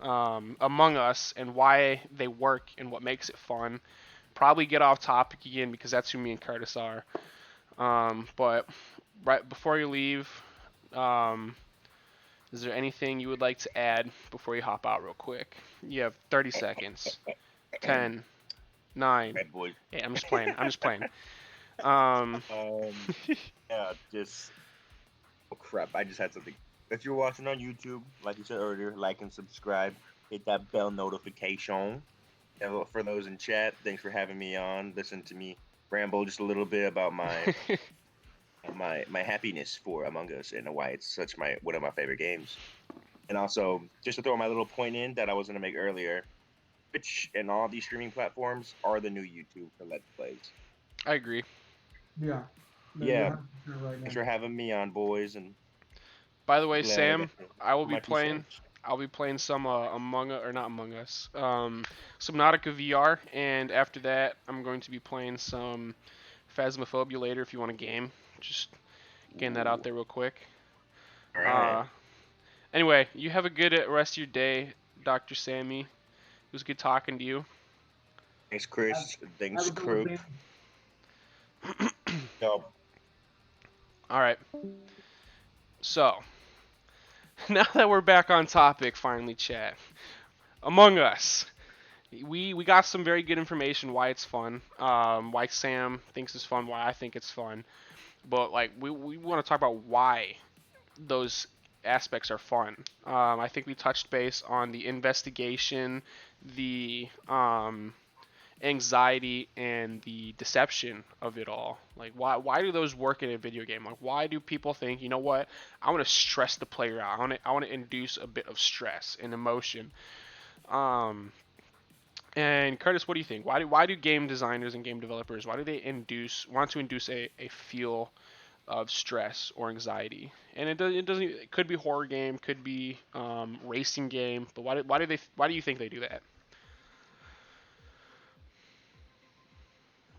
Among Us and why they work and what makes it fun. Probably get off topic again because that's who me and Curtis are. But right before you leave, is there anything you would like to add before you hop out real quick? You have 30 seconds. 10, 9. Bad boy. Hey, I'm just playing. Yeah, just. Oh crap! I just had something. If you're watching on YouTube, like you said earlier, like and subscribe. Hit that bell notification. And for those in chat, thanks for having me on. Listen to me ramble just a little bit about my my happiness for Among Us and why it's one of my favorite games. And also, just to throw my little point in that I was gonna make earlier, Twitch and all these streaming platforms are the new YouTube for Let's Plays. I agree. Yeah. No, Yeah. you're 100% right Thanks now. for having me on, boys. And By the way, glad Sam, I will my be piece playing. in. I'll be playing some Among Us, or not Among Us, Subnautica VR, and after that, I'm going to be playing some Phasmophobia later. If you want a game, just getting that out there real quick. All right. Anyway, you have a good rest of your day, Dr. Sammy. It was good talking to you. Thanks, Chris. Thanks, Have a good one, crew. Sam. No. All right. So, now that we're back on topic, finally, chat. Among Us. We got some very good information why it's fun, why Sam thinks it's fun, why I think it's fun. But, like, we want to talk about why those aspects are fun. I think we touched base on the investigation, the anxiety, and the deception of it all. Like, why do those work in a video game? Like, why do people think, you know what, I want to stress the player out. I want to induce a bit of stress and emotion. And Curtis, what do you think? Why do game designers and game developers want to induce a feel of stress or anxiety? And it doesn't. It could be horror game, could be racing game. But why do you think they do that?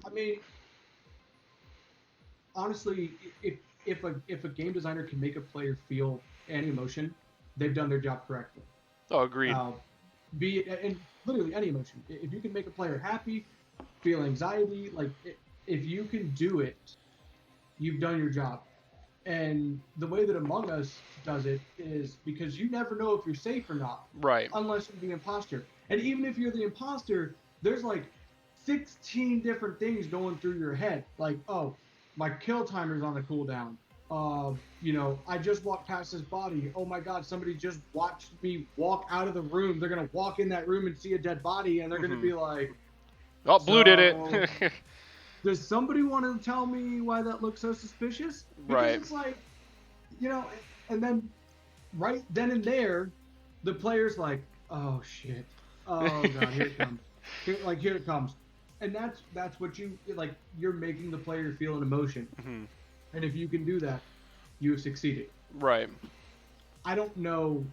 I mean, honestly, if a game designer can make a player feel any emotion, they've done their job correctly. Oh, agreed. Be it, and literally any emotion. If you can make a player happy, feel anxiety, like if you can do it, you've done your job. And the way that Among Us does it is because you never know if you're safe or not, Right. unless you're the imposter. And even if you're the imposter, there's like 16 different things going through your head. Like, oh, my kill timer's on a cooldown. I just walked past this body. Oh my God, somebody just watched me walk out of the room. They're gonna walk in that room and see a dead body, and they're gonna be like, "Oh, Blue did it." Does somebody want to tell me why that looks so suspicious? Because Right. it's like, and then right then and there, the player's like, oh shit, oh God, here it comes, here it comes, and that's what you're making the player feel an emotion, and if you can do that, you have succeeded. Right. I don't know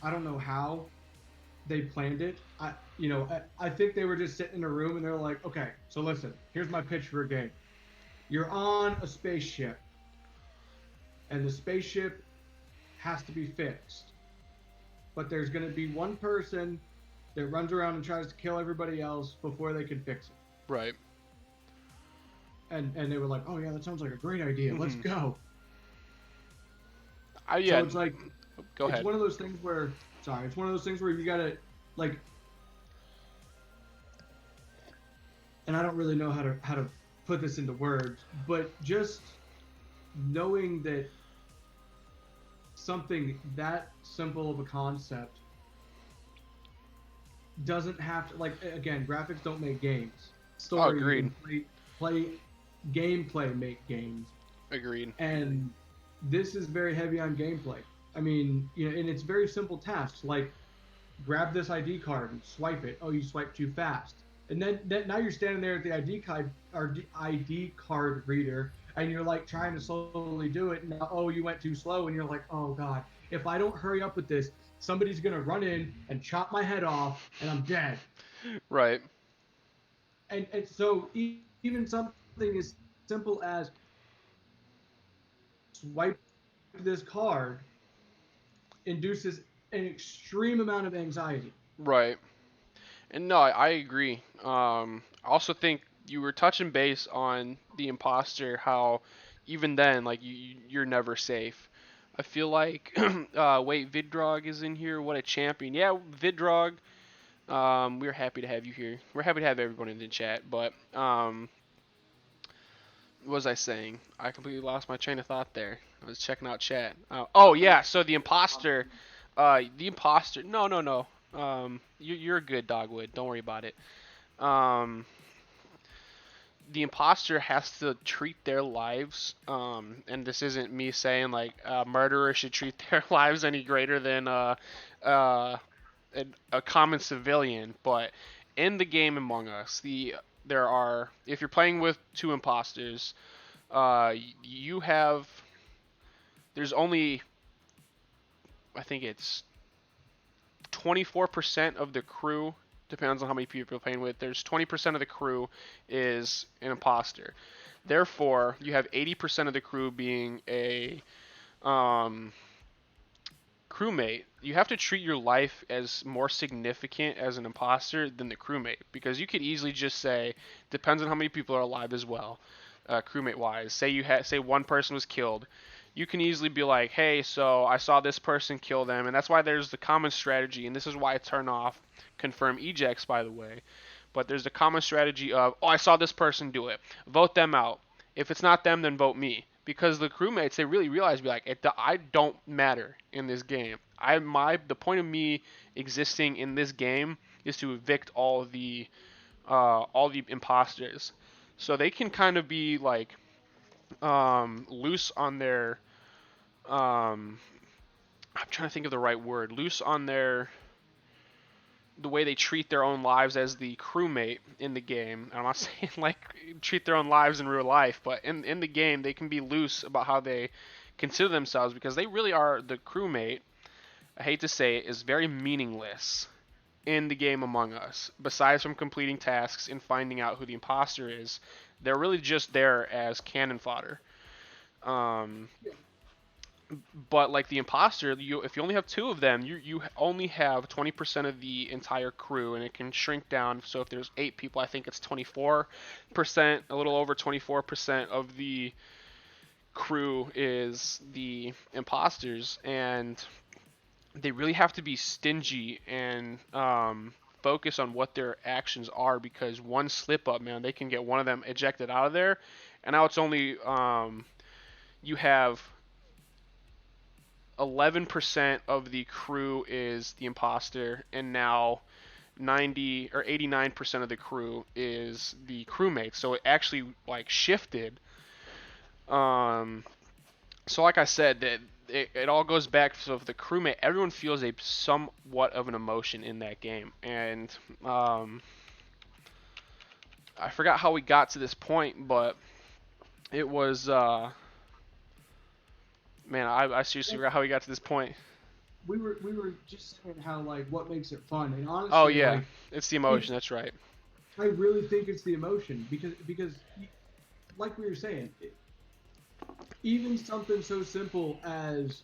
how they planned it. I think they were just sitting in a room and they're like, okay, so listen, here's my pitch for a game. You're on a spaceship. and the spaceship has to be fixed. But there's going to be one person that runs around and tries to kill everybody else before they can fix it. Right. And they were like, "Oh yeah, that sounds like a great idea. Let's go." Yeah. So it's like, Go ahead. It's one of those things where, it's one of those things where you gotta like, and I don't really know how to put this into words, but just knowing that something that simple of a concept doesn't have to, like, again, graphics don't make games. Story, agreed. Gameplay make games. Agreed. And this is very heavy on gameplay. I mean, and it's very simple tasks like grab this ID card and swipe it. Oh, you swiped too fast. And then now you're standing there at the ID card reader, and you're like trying to slowly do it. And now, oh, you went too slow, and you're like, oh god, if I don't hurry up with this, somebody's gonna run in and chop my head off, and I'm dead. Right. And so even something as simple as swipe this card induces an extreme amount of anxiety. Right. And no, I agree. I also think you were touching base on the imposter, how even then, like, you're never safe. I feel like, wait, Vidrog is in here. What a champion. Yeah, Vidrog, we're happy to have you here. We're happy to have everyone in the chat, but, what was I saying? I completely lost my train of thought there. I was checking out chat. Oh, yeah, so the imposter, no. You're good, Dogwood. Don't worry about it. The imposter has to treat their lives, and this isn't me saying like murderers should treat their lives any greater than a common civilian, but in the game Among Us, there are, if you're playing with two imposters, there's only, I think it's 24% of the crew, depends on how many people you're playing with, there's 20% of the crew is an imposter. Therefore, you have 80% of the crew being a crewmate. You have to treat your life as more significant as an imposter than the crewmate, because you could easily just say, depends on how many people are alive as well, crewmate wise. Say one person was killed. You can easily be like, hey, so I saw this person kill them, and that's why there's the common strategy, and this is why I turn off confirm ejects, by the way. But there's the common strategy of, oh, I saw this person do it. Vote them out. If it's not them, then vote me. Because the crewmates, they really realize, I don't matter in this game. The point of me existing in this game is to evict all the imposters. So they can kind of be like loose on their I'm trying to think of the right word. Loose on the way they treat their own lives as the crewmate in the game. I'm not saying like treat their own lives in real life, but in the game they can be loose about how they consider themselves, because they really are, the crewmate, I hate to say it, is very meaningless in the game Among Us. Besides from completing tasks and finding out who the imposter is, they're really just there as cannon fodder. But like the imposter, if you only have two of them, you only have 20% of the entire crew, and it can shrink down. So if there's 8 people, I think it's 24%, a little over 24% of the crew is the imposters, and they really have to be stingy and focus on what their actions are, because one slip up, man, they can get one of them ejected out of there, and now it's only you have 11% of the crew is the imposter, and now 90 or 89% of the crew is the crewmate. So it actually like shifted. So like I said, that it all goes back to the crewmate. Everyone feels a somewhat of an emotion in that game, and I forgot how we got to this point, but it was man, I seriously forgot how we got to this point. We were just saying how, like, what makes it fun, and honestly, oh yeah, like, it's the emotion. That's right. I really think it's the emotion, because like we were saying, even something so simple as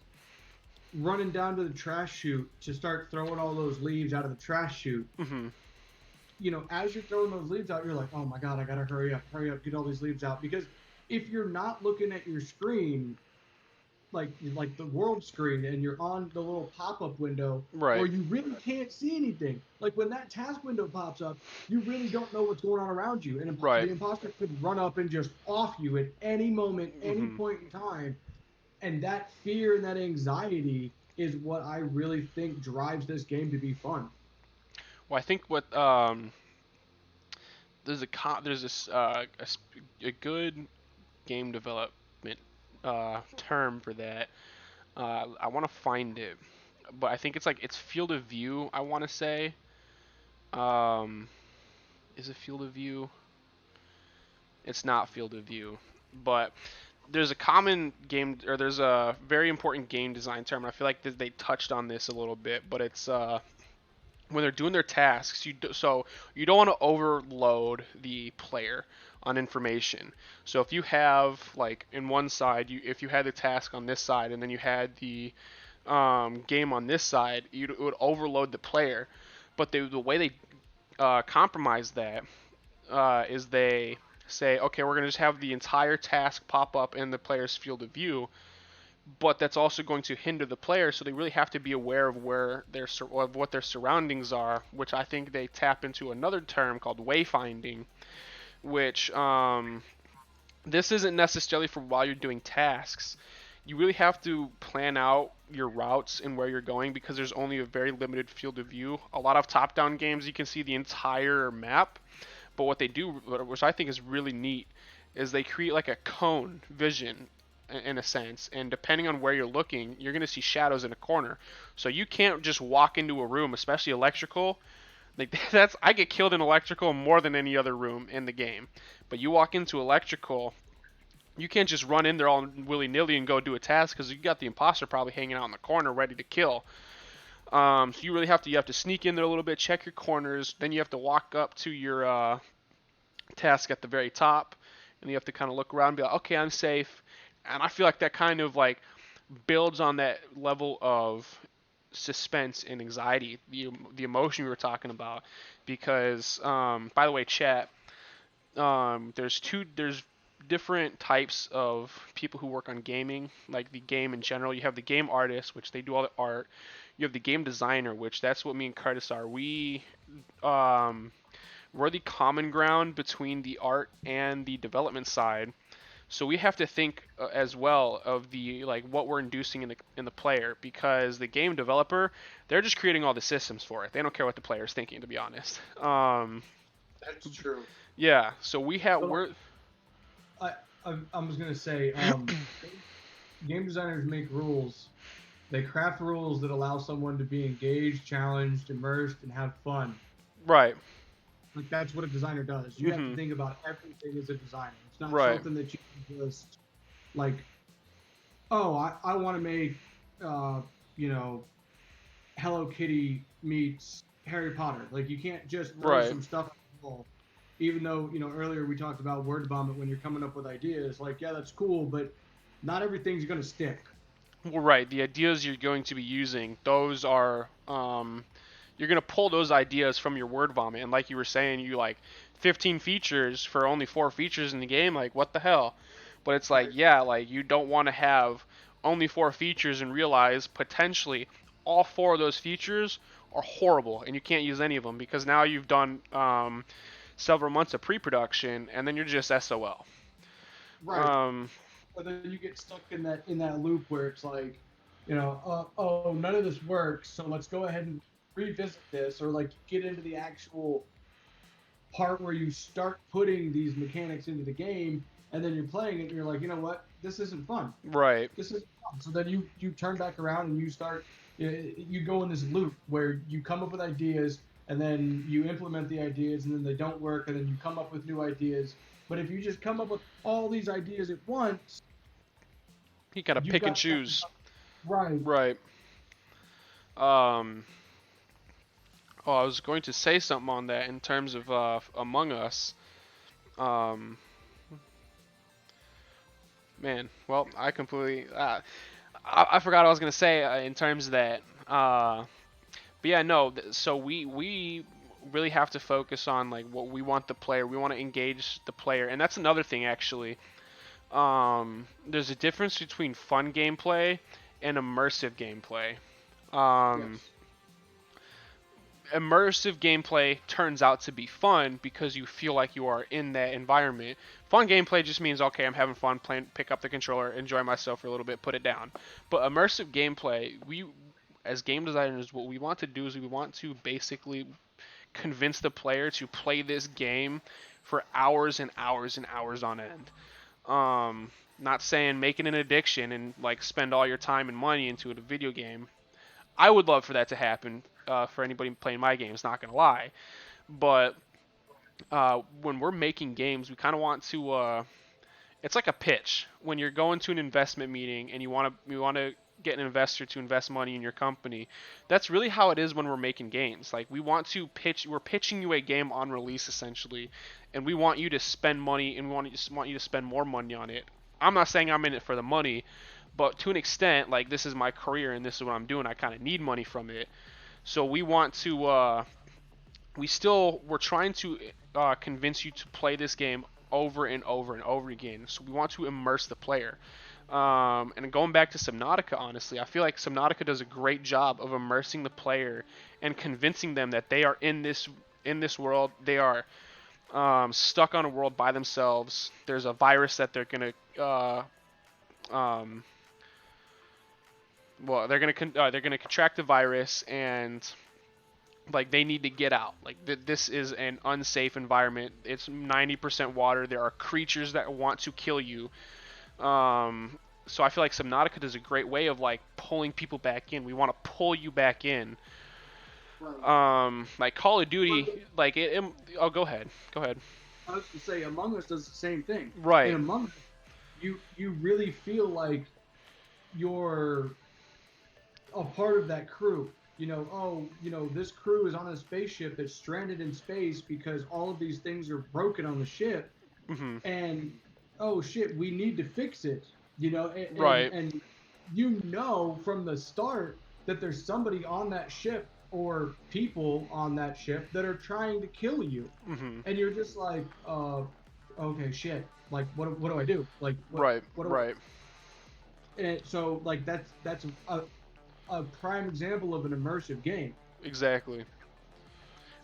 running down to the trash chute to start throwing all those leaves out of the trash chute. Mm-hmm. As you're throwing those leaves out, you're like, oh my God, I gotta hurry up, get all these leaves out. Because if you're not looking at your screen, like the world screen, and you're on the little pop-up window, Right. or you really can't see anything. Like when that task window pops up, you really don't know what's going on around you, and Right. the imposter could run up and just off you at any moment, any Mm-hmm. point in time. And that fear and that anxiety is what I really think drives this game to be fun. Well, I think what there's a good game development term for that. I want to find it, but I think it's field of view. I want to say, is it field of view? It's not field of view, but there's a common game, or there's a very important game design term. And I feel like they touched on this a little bit, but it's when they're doing their tasks, so you don't want to overload the player on information. So if you have like in one side, if you had the task on this side and then you had the game on this side, it would overload the player. But the way they compromise that is they say, okay, we're going to just have the entire task pop up in the player's field of view, but that's also going to hinder the player, so they really have to be aware of what their surroundings are, which I think they tap into another term called wayfinding, which this isn't necessarily for while you're doing tasks. You really have to plan out your routes and where you're going because there's only a very limited field of view. A lot of top-down games, you can see the entire map, but what they do, which I think is really neat, is they create like a cone vision in a sense, and depending on where you're looking, you're going to see shadows in a corner. So you can't just walk into a room, especially electrical. Like I get killed in electrical more than any other room in the game. But you walk into electrical, you can't just run in there all willy-nilly and go do a task because you got the imposter probably hanging out in the corner ready to kill. So you really have to sneak in there a little bit, check your corners, then you have to walk up to your task at the very top, and you have to kind of look around and be like, okay, I'm safe. And I feel like that kind of like builds on that level of suspense and anxiety, the emotion we were talking about. Because by the way, chat, there's different types of people who work on gaming, like the game in general. You have the game artist, which they do all the art. You have the game designer, which that's what me and Curtis are. We're the common ground between the art and the development side. So we have to think as well of the like what we're inducing in the player, because the game developer, they're just creating all the systems for it. They don't care what the player's thinking, to be honest. That's true. Yeah. So I was gonna say, game designers make rules. They craft rules that allow someone to be engaged, challenged, immersed, and have fun. Right. Like that's what a designer does. You have to think about everything as a designer. It's not Right. something that you can just like, oh, I want to make, Hello Kitty meets Harry Potter. Like you can't just throw some stuff at the wall. Even though, earlier we talked about word vomit when you're coming up with ideas. Like, yeah, that's cool, but not everything's going to stick. Well, right. The ideas you're going to be using, those are, you're going to pull those ideas from your word vomit. And like you were saying, you like 15 features for only 4 features in the game. Like, what the hell? But it's like, yeah, like you don't want to have only 4 features and realize potentially all 4 of those features are horrible and you can't use any of them because now you've done several months of pre-production and then you're just SOL. Right. But then you get stuck in that loop where it's like, oh, none of this works, so let's go ahead and revisit this, or like get into the actual part where you start putting these mechanics into the game, and then you're playing it and you're like, you know what, this isn't fun. Right. This isn't fun. So then you turn back around and you go in this loop where you come up with ideas and then you implement the ideas and then they don't work and then you come up with new ideas. But if you just come up with all these ideas at once, you gotta pick and choose. Right. Right. I was going to say something on that in terms of Among Us. Man, well, I completely. I forgot what I was gonna say in terms of that. But yeah, no. So we really have to focus on like what we want the player. We want to engage the player, and that's another thing actually. There's a difference between fun gameplay and immersive gameplay. Um, Yes. Immersive gameplay turns out to be fun because you feel like you are in that environment. Fun gameplay just means okay, I'm having fun playing, pick up the controller, enjoy myself for a little bit, put it down. But immersive gameplay, we as game designers, what we want to do is we want to basically convince the player to play this game for hours and hours and hours on end. Not saying make it an addiction and like spend all your time and money into a video game. I would love for that to happen for anybody playing my games. Not gonna lie, but when we're making games, we kind of want to. It's like a pitch when you're going to an investment meeting and you want to get an investor to invest money in your company. That's really how it is when we're making games. Like we want to pitch, we're pitching you a game on release essentially, and we want you to spend money and we want you to spend more money on it. I'm not saying I'm in it for the money, but to an extent, like this is my career and this is what I'm doing. I kind of need money from it, so we want to. We're trying to convince you to play this game over and over and over again. So we want to immerse the player. And going back to Subnautica, honestly, I feel like Subnautica does a great job of immersing the player and convincing them that they are in this world. They are stuck on a world by themselves. There's a virus that they're gonna um, they're gonna contract the virus, and like they need to get out. Like this is an unsafe environment. It's 90% water. There are creatures that want to kill you. So I feel like Subnautica does a great way of like pulling people back in. We want to pull you back in. Like Call of Duty, like oh, go ahead. Go ahead. I was to say Among Us does the same thing. Right. In Among Us, you really feel like you're a part of that crew. This crew is on a spaceship that's stranded in space because all of these things are broken on the ship, and oh shit, we need to fix it. Right. And from the start that there's somebody on that ship or people on that ship that are trying to kill you, and you're just like, okay, shit. Like, what do I do? Like, right. What do Right. And so, like, that's a prime example of an immersive game. Exactly.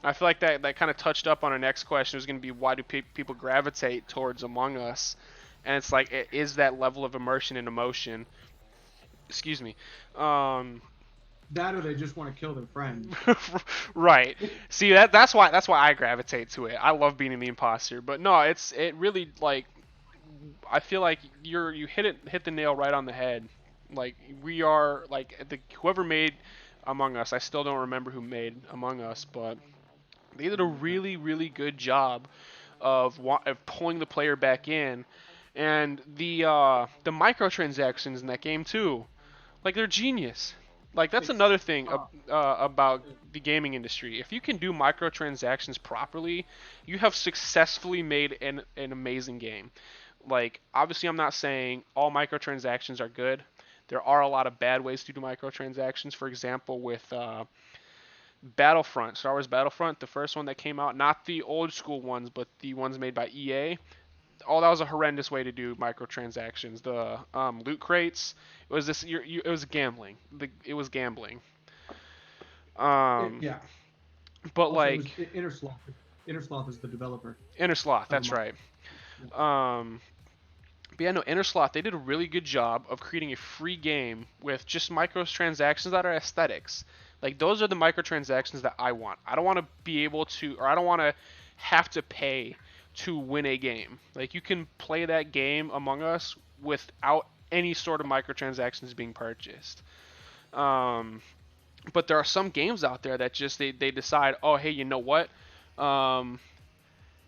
I feel like that kind of touched up on our next question. Was going to be why do people gravitate towards Among Us? And it's like it is that level of immersion and emotion. Excuse me. That or they just want to kill their friend. Right. See that's why I gravitate to it. I love being the imposter. But no, it really like I feel like you hit the nail right on the head. Like we are like whoever made Among Us. I still don't remember who made Among Us, but they did a really really good job of pulling the player back in, and the microtransactions in that game too. Like they're genius. Like that's another thing about the gaming industry. If you can do microtransactions properly, you have successfully made an amazing game. Like obviously I'm not saying all microtransactions are good. There are a lot of bad ways to do microtransactions. For example, with Battlefront, Star Wars Battlefront, the first one that came out, not the old school ones, but the ones made by EA. Oh, that was a horrendous way to do microtransactions. The loot crates, it was it was gambling. It was gambling. Yeah. But Also, like Innersloth. Innersloth is the developer. Innersloth, that's right. But yeah, no, Innersloth, they did a really good job of creating a free game with just microtransactions that are aesthetics. Like those are the microtransactions that I want. I don't want to be able to, or I don't want to have to pay to win a game. Like you can play that game Among Us without any sort of microtransactions being purchased. But there are some games out there that just they decide, oh hey, you know what?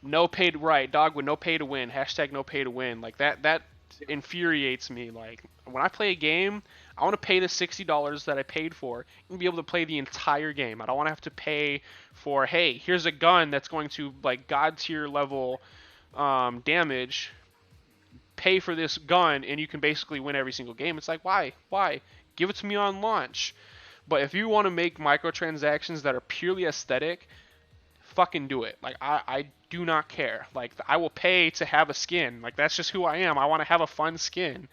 No pay to right Dogwood, no pay to win. Hashtag no pay to win. Like that infuriates me. Like when I play a game, I want to pay the $60 that I paid for and be able to play the entire game. I don't want to have to pay for, hey, here's a gun that's going to like god tier level damage. pay for this gun and you can basically win every single game. It's like, why? Give it to me on launch. But if you want to make microtransactions that are purely aesthetic, fucking do it. Like, I do not care. Like, I will pay to have a skin. Like, that's just who I am. I want to have a fun skin.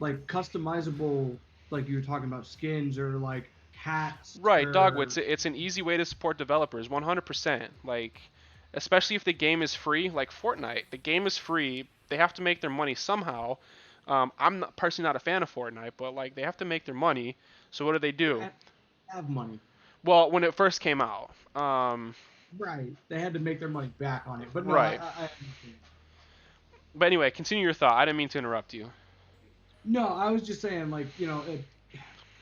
Like customizable, like you were talking about skins or like hats. Right, or... Dogwood. It's an easy way to support developers, 100%. Like, especially if the game is free, like Fortnite. The game is free. They have to make their money somehow. I'm not, personally not a fan of Fortnite, but like they have to make their money. So what do they do? Have money. Well, when it first came out. Right. They had to make their money back on it. But no, right. I but anyway, continue your thought. I didn't mean to interrupt you. No, I was just saying, like, you know,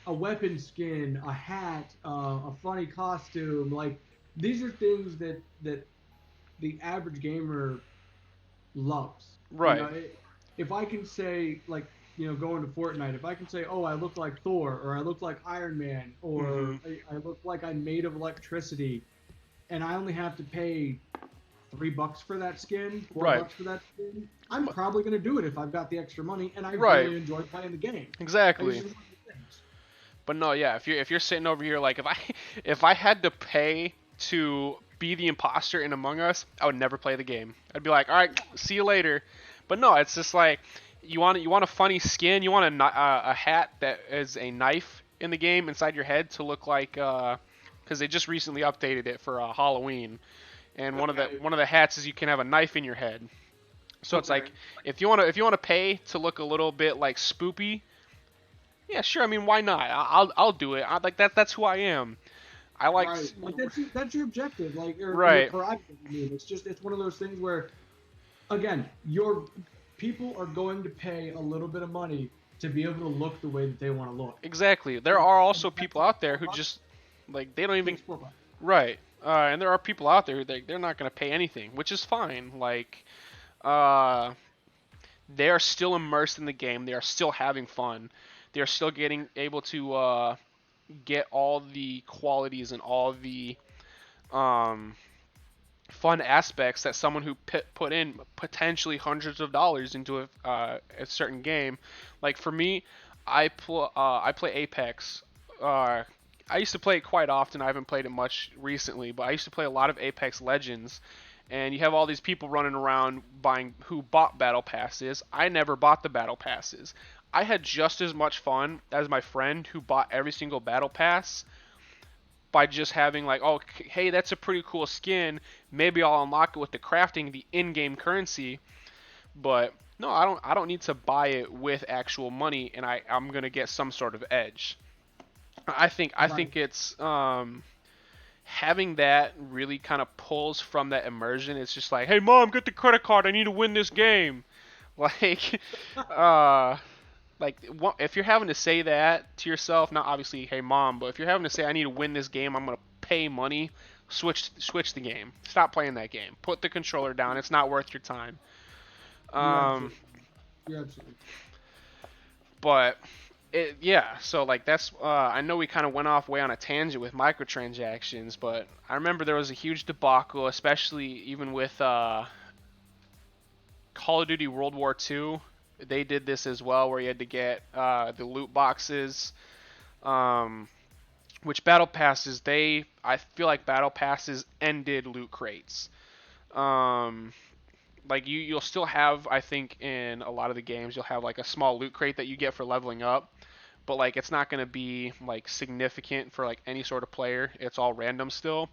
a weapon skin, a hat, a funny costume, like, these are things that the average gamer loves. Right. You know, if I can say, like, you know, going to Fortnite, if I can say, oh, I look like Thor, or I look like Iron Man, or I look like I'm made of electricity, and I only have to pay $3 for that skin, $4 for that skin, I'm probably going to do it if I've got the extra money and I really enjoy playing the game. Exactly. But no, yeah, if you're sitting over here like if I had to pay to be the imposter in Among Us, I would never play the game. I'd be like, all right, see you later. But no, it's just like you want a funny skin, you want a hat that is a knife in the game inside your head to look like because they just recently updated it for Halloween. And one of the hats is you can have a knife in your head. So it's like if you want to pay to look a little bit like spoopy, yeah, sure. I mean, why not? I'll do it. Like that's who I am. I like. Right. Like that's your objective. Like your prerogative. I mean, it's one of those things where, again, your people are going to pay a little bit of money to be able to look the way that they want to look. Exactly. There are also people out there who just like they don't even. Right. And there are people out there who they're not going to pay anything, which is fine. Like, they are still immersed in the game. They are still having fun. They are still able to get all the qualities and all the fun aspects that someone who put in potentially hundreds of dollars into a certain game. Like for me, I play Apex. I used to play it quite often. I haven't played it much recently, but I used to play a lot of Apex Legends. And you have all these people running around who bought battle passes. I never bought the battle passes. I had just as much fun as my friend who bought every single battle pass by just having like, oh, hey, that's a pretty cool skin. Maybe I'll unlock it with the crafting, the in-game currency. But no, I don't need to buy it with actual money, and I'm gonna get some sort of edge. I think it's having that really kind of pulls from that immersion. It's just like, hey mom, get the credit card. I need to win this game. Like, if you're having to say that to yourself, not obviously, hey mom, but if you're having to say I need to win this game, I'm gonna pay money. Switch the game. Stop playing that game. Put the controller down. It's not worth your time. You're absolutely. But. So like that's I know we kind of went off way on a tangent with microtransactions, but I remember there was a huge debacle, especially even with Call of Duty World War II. They did this as well, where you had to get the loot boxes, which battle passes. I feel like battle passes ended loot crates. Like you'll still have, I think in a lot of the games, you'll have like a small loot crate that you get for leveling up, but like it's not going to be like significant for like any sort of player. It's all random still.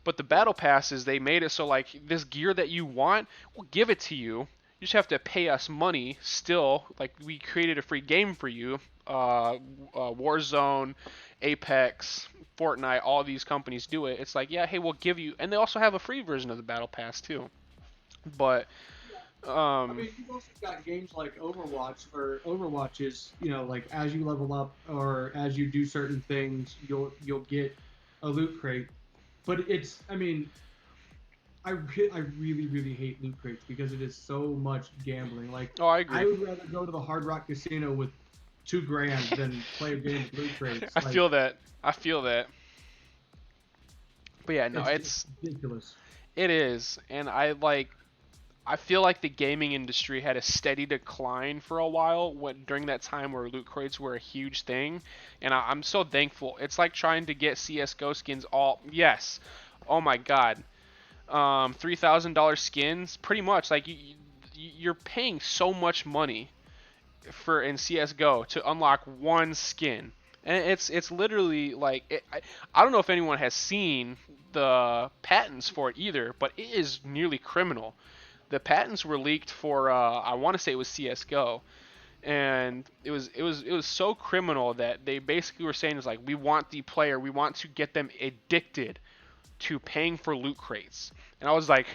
But the battle passes, they made it so like this gear that you want, we'll give it to you. You just have to pay us money still. Like we created a free game for you. Warzone, Apex, Fortnite, all these companies do it. It's like, yeah, hey, we'll give you, and they also have a free version of the battle pass too. But I mean, you've also got games like Overwatch, or Overwatch is, you know, like as you level up or as you do certain things, you'll get a loot crate. But it's, I mean, I really, really hate loot crates because it is so much gambling. Like, oh, I agree. I would rather go to the Hard Rock Casino with $2,000 than play a game with loot crates. I feel that. But yeah, no, It's ridiculous. it is, and I feel like the gaming industry had a steady decline for a while during that time where loot crates were a huge thing, and I'm so thankful. It's like trying to get CS:GO skins all yes, oh my god, $3,000 skins, pretty much like you're paying so much money for in CS:GO to unlock one skin. And it's literally like I don't know if anyone has seen the patents for it either, but it is nearly criminal. The patents were leaked for I want to say it was CS:GO, and it was so criminal that they basically were saying is like we want to get them addicted to paying for loot crates. And I was like,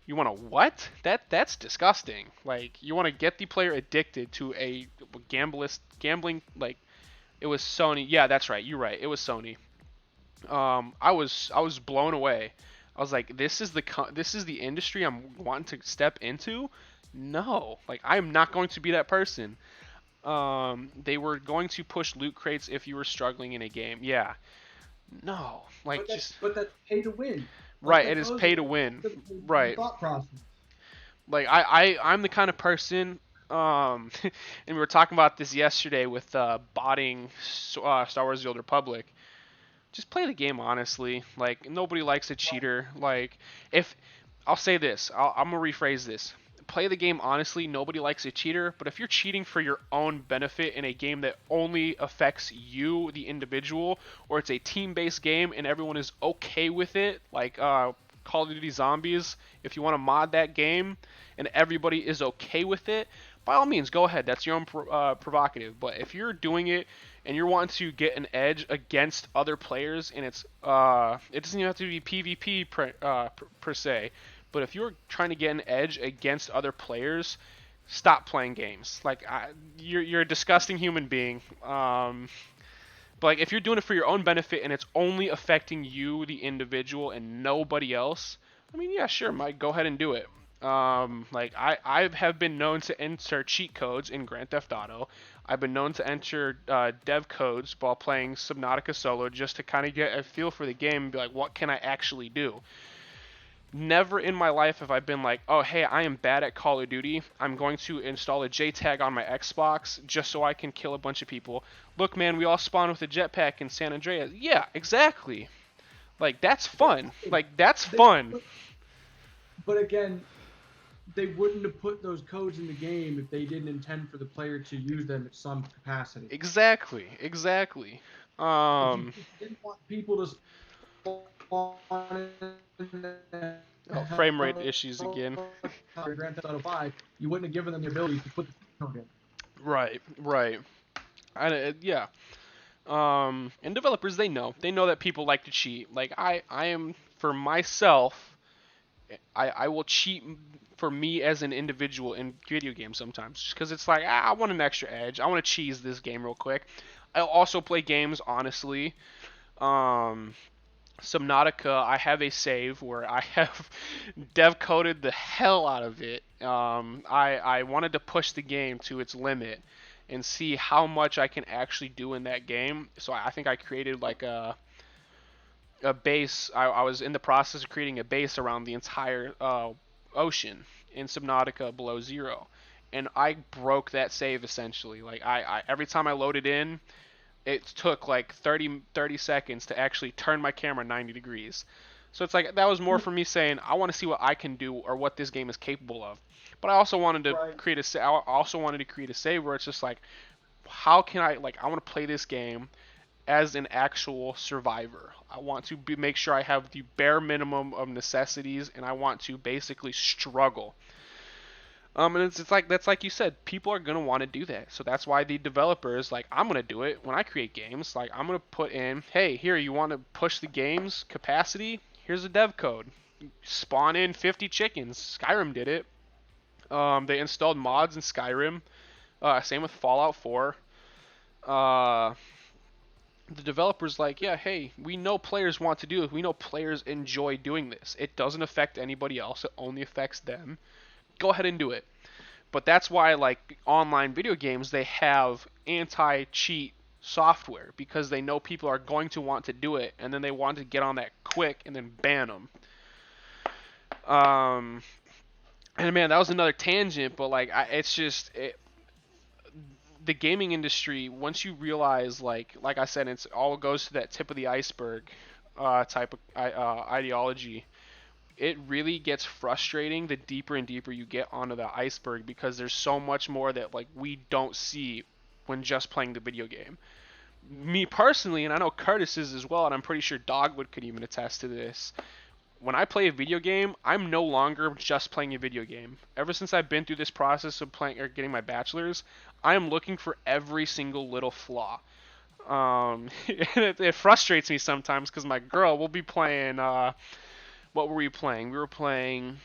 you want to what? That's disgusting. Like you want to get the player addicted to a gambling like it was Sony. Yeah, that's right. You're right. It was Sony. I was blown away. I was like, this is the industry I'm wanting to step into. No, like I am not going to be that person. They were going to push loot crates if you were struggling in a game. Yeah, no, like just But that's pay to win. Like right. that It is goes pay to with win. the Right. thought process. Like I'm the kind of person. And we were talking about this yesterday with botting Star Wars: The Old Republic. Just play the game honestly. Like nobody likes a cheater. Like if I'll say this, I'm gonna rephrase this. Play the game honestly. Nobody likes a cheater, but if you're cheating for your own benefit in a game that only affects you, the individual, or it's a team-based game and everyone is okay with it, like Call of Duty Zombies, if you want to mod that game and everybody is okay with it, by all means, go ahead. That's your own prerogative. But if you're doing it and you're wanting to get an edge against other players, and it doesn't even have to be PvP per se, but if you're trying to get an edge against other players, stop playing games. Like you're a disgusting human being. But like if you're doing it for your own benefit and it's only affecting you, the individual, and nobody else, I mean, yeah, sure, Mike, go ahead and do it. Like I have been known to enter cheat codes in Grand Theft Auto. I've been known to enter dev codes while playing Subnautica solo just to kind of get a feel for the game and be like, what can I actually do? Never in my life have I been like, oh, hey, I am bad at Call of Duty. I'm going to install a JTAG on my Xbox just so I can kill a bunch of people. Look, man, we all spawn with a jetpack in San Andreas. Yeah, exactly. Like, that's fun. Like, that's fun. But again, they wouldn't have put those codes in the game if they didn't intend for the player to use them at some capacity. Exactly. If Um, you didn't want people to spawn oh, frame rate issues again. Grand Theft Auto 5, you wouldn't have given them the ability to put the code in. Right. Yeah. And developers, they know that people like to cheat. Like I am for myself, I will cheat for me as an individual in video games sometimes, just because it's like I want an extra edge. I want to cheese this game real quick. I'll also play games honestly. Um, Subnautica, I have a save where I have dev coded the hell out of it. I wanted to push the game to its limit and see how much I can actually do in that game. So I think I created like a base. I was in the process of creating a base around the entire ocean in Subnautica below zero, and I broke that save essentially. Like I every time I loaded in, it took like 30 seconds to actually turn my camera 90 degrees. So it's like that was more for me saying I want to see what I can do or what this game is capable of. But I also wanted to Right. create a save where it's just like how can I want to play this game as an actual survivor. I want to make sure I have the bare minimum of necessities and I want to basically struggle. And it's like that's like you said, people are gonna want to do that. So that's why the developers like I'm gonna do it when I create games. Like I'm gonna put in, hey, here you want to push the game's capacity? Here's a dev code. Spawn in 50 chickens. Skyrim did it. They installed mods in Skyrim. Same with Fallout 4. Uh, the developers like, yeah, hey, we know players want to do it. We know players enjoy doing this. It doesn't affect anybody else. It only affects them. Go ahead and do it. But that's why like online video games they have anti-cheat software because they know people are going to want to do it, and then they want to get on that quick and then ban them. And man, that was another tangent, but like, the gaming industry. Once you realize, like I said, it's all goes to that tip of the iceberg type of ideology. It really gets frustrating the deeper and deeper you get onto the iceberg because there's so much more that like we don't see when just playing the video game. Me personally, and I know Curtis is as well, and I'm pretty sure Dogwood could even attest to this. When I play a video game, I'm no longer just playing a video game. Ever since I've been through this process of playing or getting my bachelor's, I am looking for every single little flaw. And it frustrates me sometimes because my girl will be playing. What were we playing? We were playing.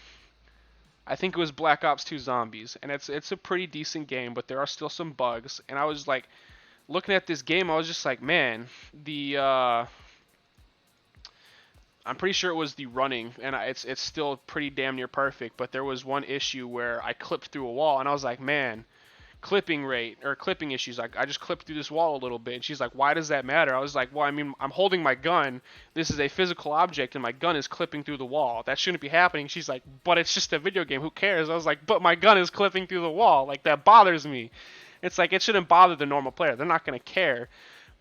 I think it was Black Ops 2 Zombies, and it's a pretty decent game, but there are still some bugs. And I was like, looking at this game, I was just like, man, I'm pretty sure it was the running, and it's still pretty damn near perfect. But there was one issue where I clipped through a wall, and I was like, man, clipping issues. Like, I just clipped through this wall a little bit. And she's like, why does that matter? I was like, well, I mean, I'm holding my gun. This is a physical object, and my gun is clipping through the wall. That shouldn't be happening. She's like, but it's just a video game. Who cares? I was like, but my gun is clipping through the wall. Like, that bothers me. It's like, it shouldn't bother the normal player. They're not going to care.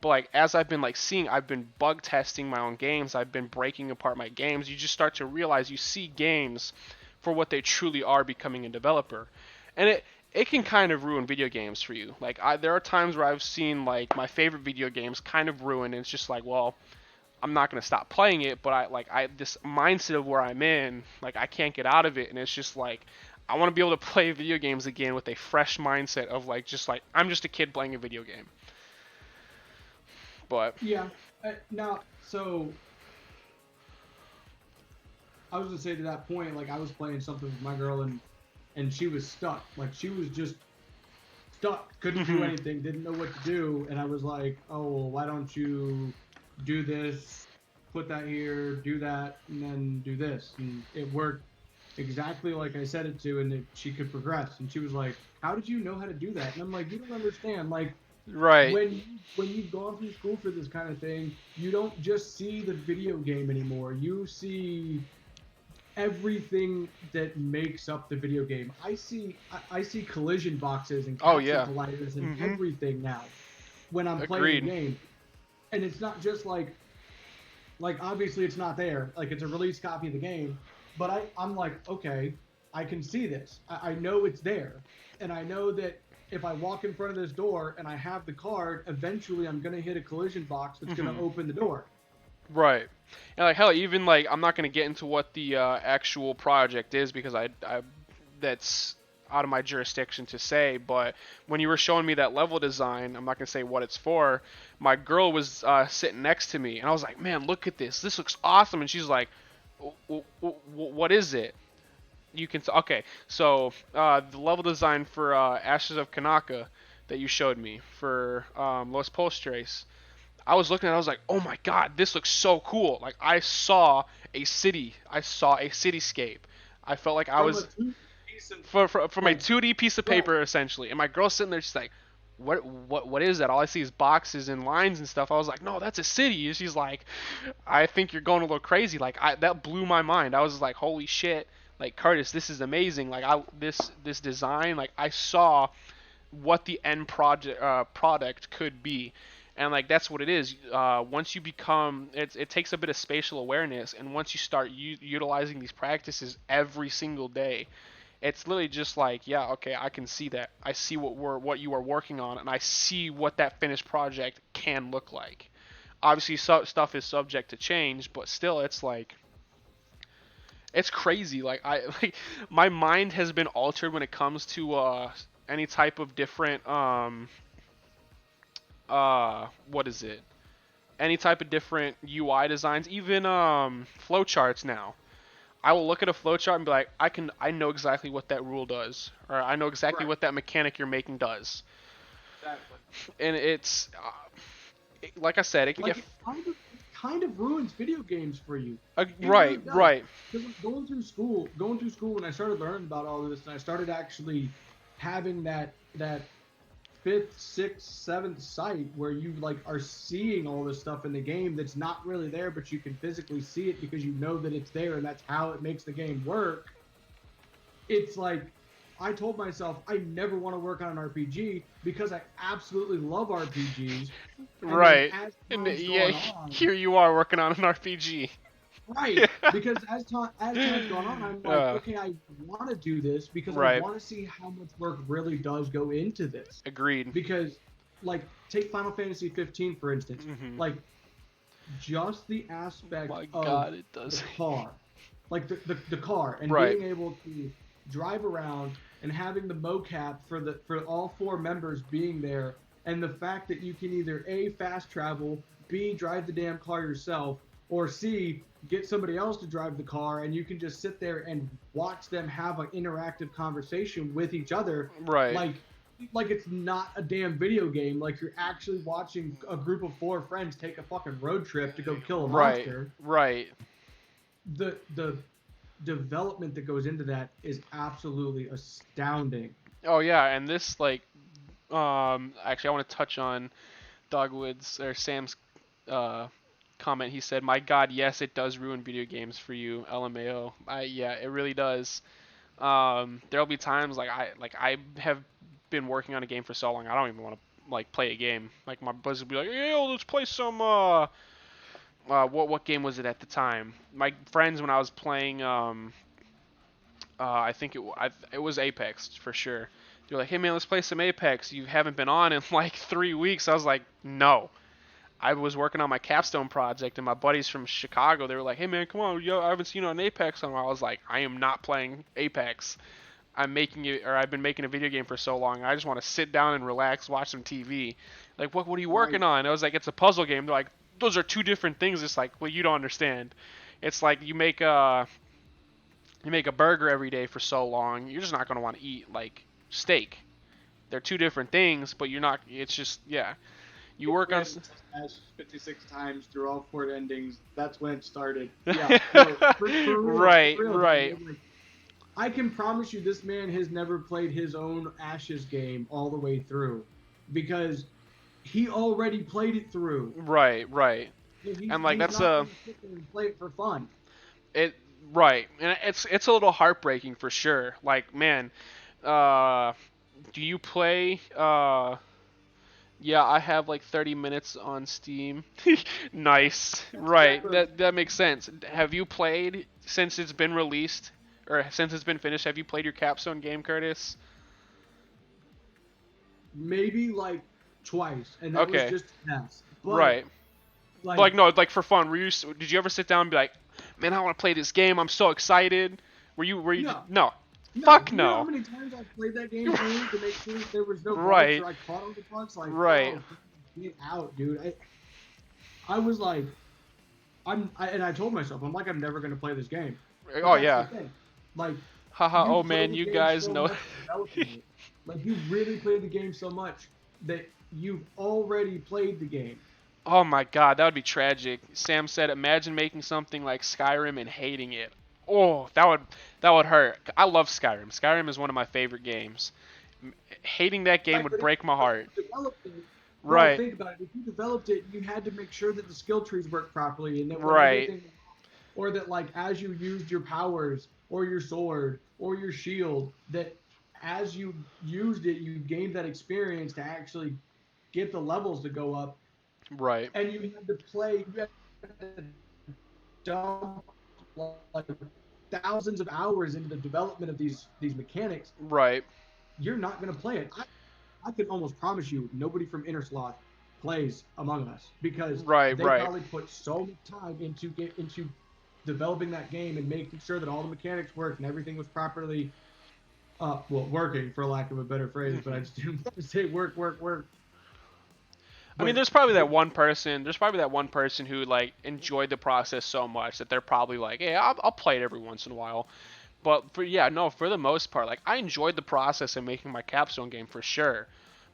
But like, as I've been like seeing, I've been bug testing my own games. I've been breaking apart my games. You just start to realize you see games for what they truly are becoming a developer. And it can kind of ruin video games for you. Like, there are times where I've seen like my favorite video games kind of ruined, and it's just like, well, I'm not gonna stop playing it, but this mindset of where I'm in, like, I can't get out of it, and it's just like I want to be able to play video games again with a fresh mindset of like, just like, I'm just a kid playing a video game. But yeah, now so I was gonna say to that point, like I was playing something with my girl and she was stuck. Like she was just stuck, couldn't do anything, didn't know what to do. And I was like, oh, well, why don't you do this, put that here, do that, and then do this. And it worked exactly like I said it to, and she could progress. And she was like, how did you know how to do that? And I'm like, you don't understand. Like, right. When you've gone through school for this kind of thing, you don't just see the video game anymore. You see everything that makes up the video game. I see collision boxes and colliders and everything now when I'm playing the game. And it's not just like obviously it's not there. Like, it's a release copy of the game, but I'm like, okay, I can see this. I know it's there. And I know that if I walk in front of this door and I have the card, eventually I'm going to hit a collision box that's going to open the door. Right. And like, hell, even like, I'm not going to get into what the actual project is because I that's out of my jurisdiction to say, but when you were showing me that level design, I'm not going to say what it's for, my girl was sitting next to me and I was like, man, look at this. This looks awesome. And she's like, what is it? You can okay, so the level design for Ashes of Kanaka that you showed me for Los Postres, I was looking at it, I was like, oh my god, this looks so cool. Like, I saw a city, I saw a cityscape. I felt like I was from a 2D piece of paper essentially, and my girl's sitting there, she's like, what is that? All I see is boxes and lines and stuff. I was like, no, that's a city. And she's like, I think you're going a little crazy. Like, that blew my mind. I was like, holy shit. Like, Curtis, this is amazing. Like, this design, like, I saw what the end product could be, and like, that's what it is. Once you become, it takes a bit of spatial awareness, and once you start utilizing these practices every single day, it's literally just like, yeah, okay, I can see that. I see what you are working on, and I see what that finished project can look like. Obviously, stuff is subject to change, but still, it's like, it's crazy. Like, my mind has been altered when it comes to any type of different what is it? Any type of different UI designs, even flowcharts now. I will look at a flowchart and be like, I know exactly what that rule does, or I know exactly what that mechanic you're making does. Exactly. And it's like I said, it can get kind of ruins video games for you. Right. Going through school when I started learning about all this, and I started actually having that fifth, sixth, seventh site where you like are seeing all this stuff in the game that's not really there, but you can physically see it because you know that it's there and that's how it makes the game work. It's like I told myself I never want to work on an RPG because I absolutely love RPGs. Right. As And time's yeah, going on, here you are working on an RPG. right, because as time's gone on, I'm like, okay, I want to do this because I Right. want to see how much work really does go into this. Agreed. Because, like, take Final Fantasy 15 for instance. Mhm. Like, just the aspect My of God, it does. the car, like the car, and Right. being able to drive around and having the mocap for all four members being there, and the fact that you can either A, fast travel, B, drive the damn car yourself, or C, get somebody else to drive the car, and you can just sit there and watch them have an interactive conversation with each other. Right. Like it's not a damn video game. Like you're actually watching a group of four friends take a fucking road trip to go kill a Right. monster. Right. The development that goes into that is absolutely astounding. Oh yeah, and this like actually I want to touch on Dogwood's or Sam's comment. He said, "My God, yes, it does ruin video games for you, LMAO." Yeah, it really does. There'll be times like I have been working on a game for so long I don't even want to like play a game. Like my buzz will be like, "Hey, let's play some what game was it at the time?" My friends when I was playing I think it was Apex for sure. They're like, "Hey man, let's play some Apex. You haven't been on in like 3 weeks." I was like, "No." I was working on my capstone project, and my buddies from Chicago, they were like, "Hey man, come on, yo, I haven't seen you on Apex." And I was like, "I am not playing Apex. I've been making a video game for so long. I just want to sit down and relax, watch some TV." Like, what are you working on? I was like, "It's a puzzle game." They're like, "Those are two different things." It's like, well, you don't understand. It's like you make a burger every day for so long, you're just not gonna want to eat like steak. They're two different things, but you're not. It's just yeah. You work on. Smash 56 times through all four endings. That's when it started. Yeah, no, for real, Right, for real, right. Like, I can promise you, this man has never played his own Ashes game all the way through, because he already played it through. Right, right. And like He's that's not gonna sit there and play it for fun. it right, and it's a little heartbreaking for sure. Like man, do you play? Yeah, I have like 30 minutes on Steam. Nice. Right. That makes sense. Have you played since it's been released or since it's been finished? Have you played your capstone game, Curtis? Maybe like twice, and that Okay. was just test. But, Right. Like, Like no, like for fun. Did you ever sit down and be like, "Man, I want to play this game. I'm so excited." Were you No. No. no, Fuck you know how no. many times I played that game through to make sure there was no bugs Right. or I caught all the bugs? Like, Right. oh, get out, dude. I was like, and I told myself, I'm like, I'm never gonna play this game. But Oh that's yeah. the thing. Like, Haha. you Oh play man, the you game guys so know. much developing it. Like, you really played the game so much that you've already played the game. Oh my God, that would be tragic. Sam said, "Imagine making something like Skyrim and hating it." Oh, that would hurt. I love Skyrim. Skyrim is one of my favorite games. Hating that game Right, would but break my heart. If you developed it, Right. Bro, think about it. If you developed it, you had to make sure that the skill trees worked properly and that when Right. everything, or that like as you used your powers or your sword or your shield, that as you used it, you gained that experience to actually get the levels to go up, Right. and you had to play. You had to dump like thousands of hours into the development of these mechanics. Right. You're not gonna play it. I can almost promise you nobody from Innersloth plays Among Us because Right, they right. probably put so much time into developing that game and making sure that all the mechanics worked and everything was properly working, for lack of a better phrase, but I just didn't want to say work. I mean, there's probably that one person who like enjoyed the process so much that they're probably like, "Hey, I'll play it every once in a while." But for the most part, like I enjoyed the process of making my capstone game for sure.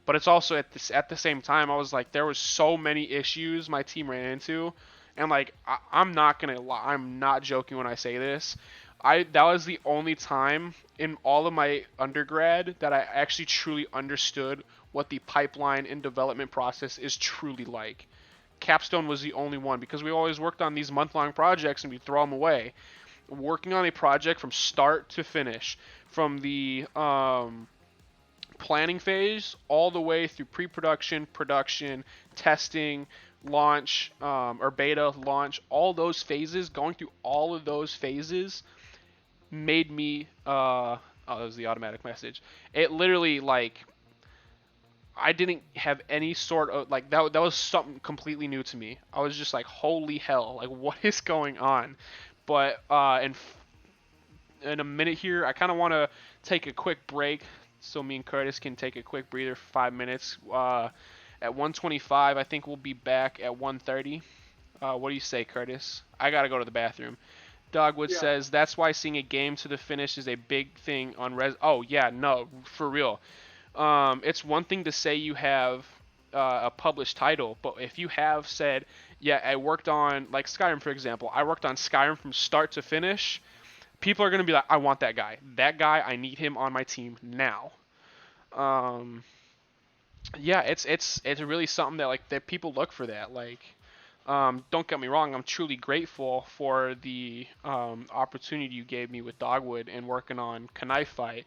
But it's also at the same time, I was like, there was so many issues my team ran into, and like I'm not gonna lie, I'm not joking when I say this. that was the only time in all of my undergrad that I actually truly understood what the pipeline and development process is truly like. Capstone was the only one because we always worked on these month-long projects and we throw them away. Working on a project from start to finish, from the planning phase all the way through pre-production, production, testing, launch, or beta, launch, all those phases, going through all of those phases made me, oh, that was the automatic message. It literally, like, I didn't have any sort of, like, that was something completely new to me. I was just like, holy hell, like, what is going on? But, in a minute here, I kind of want to take a quick break so me and Curtis can take a quick breather for 5 minutes. At 1:25, I think we'll be back at 1:30. What do you say, Curtis? I gotta go to the bathroom. Dogwood says that's why seeing a game to the finish is a big thing on res. Oh yeah, no, for real. It's one thing to say you have a published title, but if you have said, yeah, I worked on, like Skyrim for example, I worked on Skyrim from start to finish. People are gonna be like, I want that guy. That guy, I need him on my team now. Yeah, it's really something that like that people look for that. Like, don't get me wrong, I'm truly grateful for the opportunity you gave me with Dogwood and working on Knife Fight,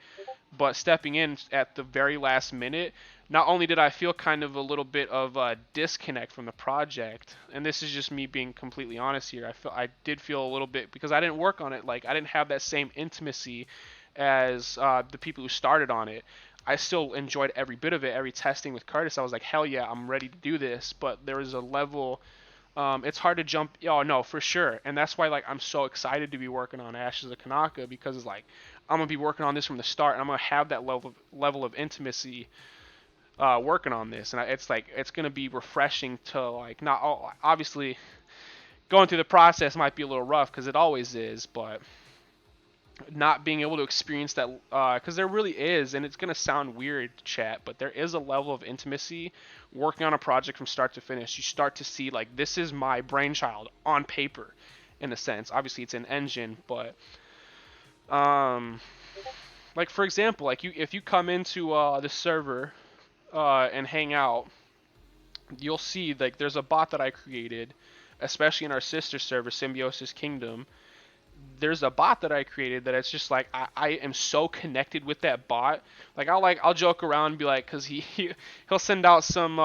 but stepping in at the very last minute, not only did I feel kind of a little bit of a disconnect from the project, and this is just me being completely honest here, I did feel a little bit because I didn't work on it, like I didn't have that same intimacy as the people who started on it. I still enjoyed every bit of it, every testing with Curtis. I was like, hell yeah, I'm ready to do this. But there is a level, it's hard to jump. Oh no, for sure. And that's why like I'm so excited to be working on Ashes of Kanaka because it's like I'm gonna be working on this from the start, and I'm gonna have that level of intimacy working on this, and it's like it's gonna be refreshing to like not obviously going through the process might be a little rough because it always is, but not being able to experience that because there really is, and it's going to sound weird, chat, but there is a level of intimacy working on a project from start to finish. You start to see like this is my brainchild on paper in a sense. Obviously it's an engine, but like for example, like if you come into the server and hang out, you'll see like there's a bot that I created, especially in our sister server Symbiosis Kingdom. There's a bot that I created that it's just like I am so connected with that bot. Like I'll joke around and be like, cause he'll send out some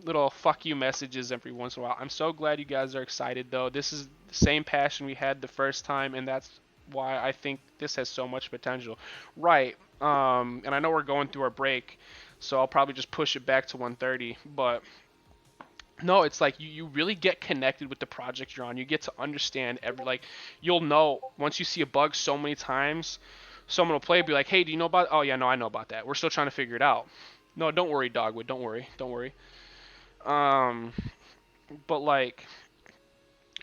little fuck you messages every once in a while. I'm so glad you guys are excited though. This is the same passion we had the first time, and that's why I think this has so much potential. Right. And I know we're going through our break, so I'll probably just push it back to 1:30, but. No, it's like you really get connected with the project you're on. You get to understand like you'll know once you see a bug so many times, someone will play and be like, hey, do you know about, oh yeah, no, I know about that. We're still trying to figure it out. No, don't worry, Dogwood, don't worry. But like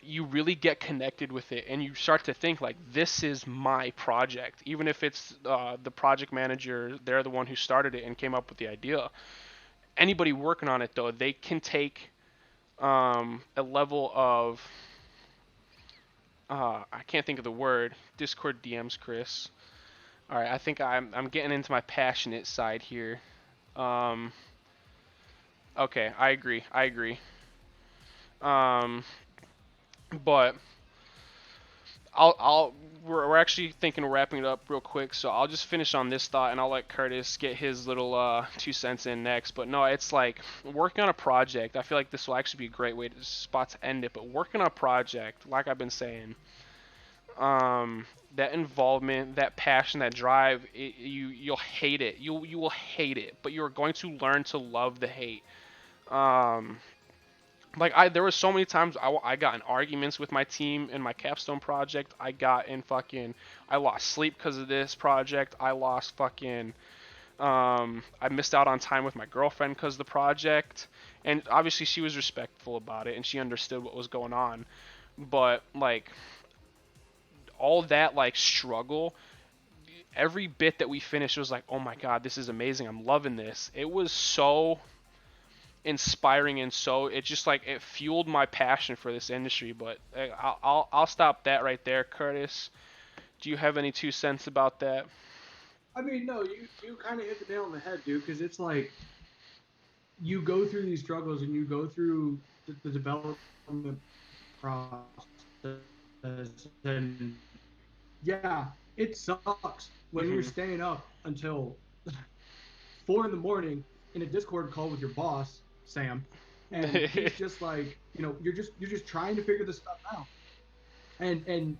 you really get connected with it and you start to think like this is my project. Even if it's the project manager, they're the one who started it and came up with the idea. Anybody working on it though, they can take a level of I can't think of the word. Discord DMs Chris. All right, I think I'm getting into my passionate side here. Okay, I agree. But we're actually thinking of wrapping it up real quick, so I'll just finish on this thought and I'll let Curtis get his little 2 cents in next. But no, it's like working on a project. I feel like this will actually be a great way to end it. But working on a project, like I've been saying, that involvement, that passion, that drive, you'll hate it. You will hate it, but you're going to learn to love the hate. Like there were so many times I got in arguments with my team in my capstone project. I lost sleep because of this project. I missed out on time with my girlfriend because of the project. And obviously she was respectful about it and she understood what was going on. But like all that like struggle, every bit that we finished was like, oh my God, this is amazing. I'm loving this. It was so inspiring and so it just like it fueled my passion for this industry. But I'll stop that right there. Curtis, Do you have any 2 cents about that? I mean, no, you kind of hit the nail on the head, dude. Because it's like you go through these struggles and you go through the development process, and yeah, it sucks when you're staying up until 4 in the morning in a Discord call with your boss, Sam, and he's just like, you're just trying to figure this stuff out, and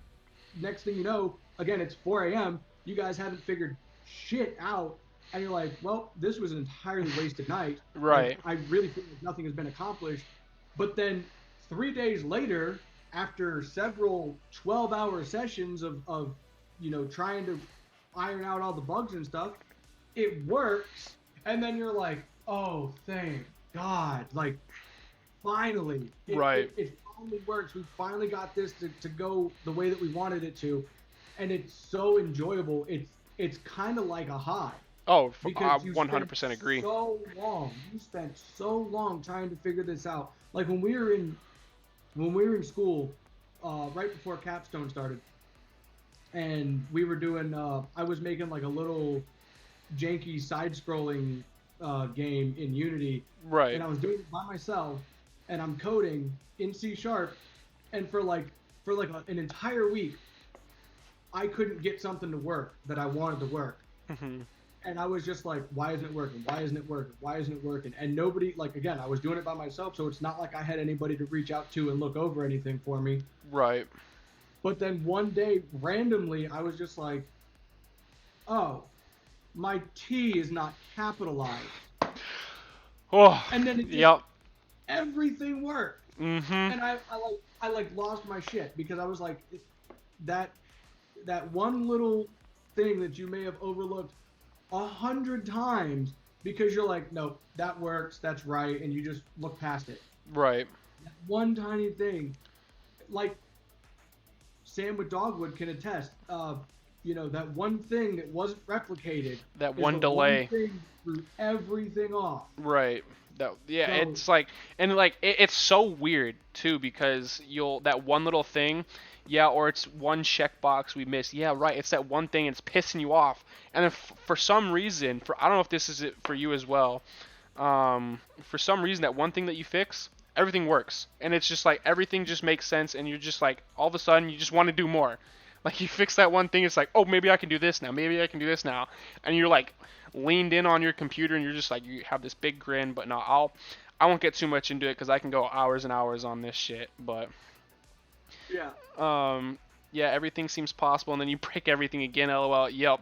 next thing you know, again, it's 4 a.m. You guys haven't figured shit out, and you're like, well, this was an entirely wasted night. Right. Like, I really feel like nothing has been accomplished. But then 3 days later, after several 12-hour sessions of trying to iron out all the bugs and stuff, it works. And then you're like, oh, thank God. Like, finally. Right. It finally works. We finally got this to go the way that we wanted it to. And it's so enjoyable. It's kind of like a high. Oh, I Because you 100% agree. So long. You spent so long trying to figure this out. Like when we were in school, right before Capstone started, and we were doing, I was making like a little janky side-scrolling game in Unity, Right. and I was doing it by myself, and I'm coding in C#, and for an entire week, I couldn't get something to work that I wanted to work. Mm-hmm. And I was just like, why isn't it working? Why isn't it working? Why isn't it working? And nobody, like, again, I was doing it by myself, so it's not like I had anybody to reach out to and look over anything for me. Right. But then one day, randomly, I was just like, oh, my T is not capitalized. Oh. And then it Yep. everything worked. Mm-hmm. And I lost my shit because I was like, that one little thing that you may have overlooked 100 times because you're like, no, that works, that's right, and you just look past it. Right. That one tiny thing, like Sam with Dogwood can attest, that one thing that wasn't replicated. That is one the delay. One thing threw everything off. Right. Yeah, So- it's like, and like, it's so weird too because that one little thing, yeah, or it's one checkbox we missed. Yeah, right. It's that one thing. It's pissing you off, and then for some reason, I don't know if this is it for you as well. For some reason, that one thing that you fix, everything works, and it's just like everything just makes sense, and you're just like all of a sudden you just want to do more. Like you fix that one thing, it's like, oh, maybe I can do this now. Maybe I can do this now, and you're like leaned in on your computer, and you're just like you have this big grin. But no, I won't get too much into it because I can go hours and hours on this shit. But Yeah. yeah, everything seems possible, and then you break everything again. LOL. Yep.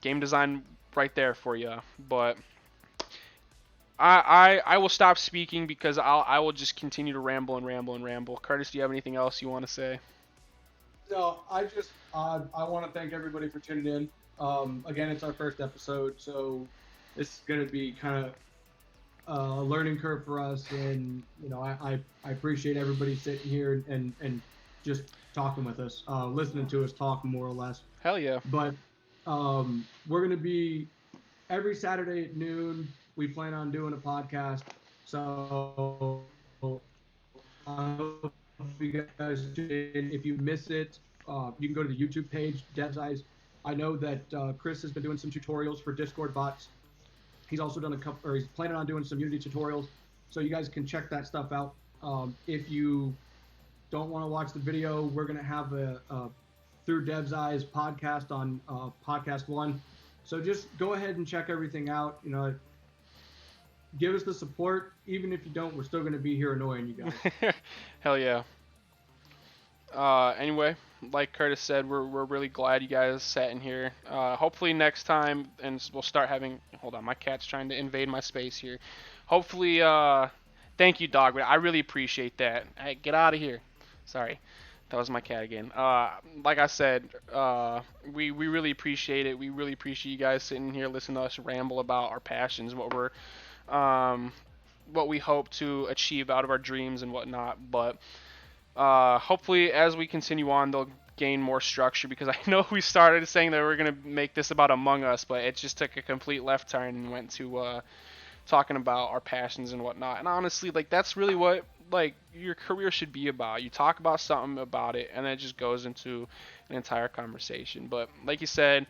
Game design right there for you. But I will stop speaking because I will just continue to ramble and ramble and ramble. Curtis, do you have anything else you want to say? No, I want to thank everybody for tuning in. Again, it's our first episode, so this is going to be kind of a learning curve for us, and I appreciate everybody sitting here and just talking with us, listening to us talk more or less. Hell yeah. But we're going to be every Saturday at noon. We plan on doing a podcast, so if you guys tune in. If you miss it, you can go to the YouTube page, Dev's Eyes. I know that Chris has been doing some tutorials for Discord bots. He's also done he's planning on doing some Unity tutorials, so you guys can check that stuff out. If you don't want to watch the video, we're gonna have a Through Dev's Eyes podcast on Podcast One. So just go ahead and check everything out. Give us the support. Even if you don't, we're still gonna be here annoying you guys. Hell yeah. Anyway, like Curtis said, we're really glad you guys sat in here. Hopefully next time, and we'll start having. Hold on, my cat's trying to invade my space here. Hopefully, thank you, dog. I really appreciate that. Hey, get out of here. Sorry, that was my cat again. Like I said, we really appreciate it. We really appreciate you guys sitting here listening to us ramble about our passions, what we hope to achieve out of our dreams and whatnot. But hopefully as we continue on, they'll gain more structure, because I know we started saying that we were going to make this about Among Us, but it just took a complete left turn and went to talking about our passions and whatnot. And honestly, like, that's really what like your career should be about. You talk about something about it, and then it just goes into an entire conversation. But like you said,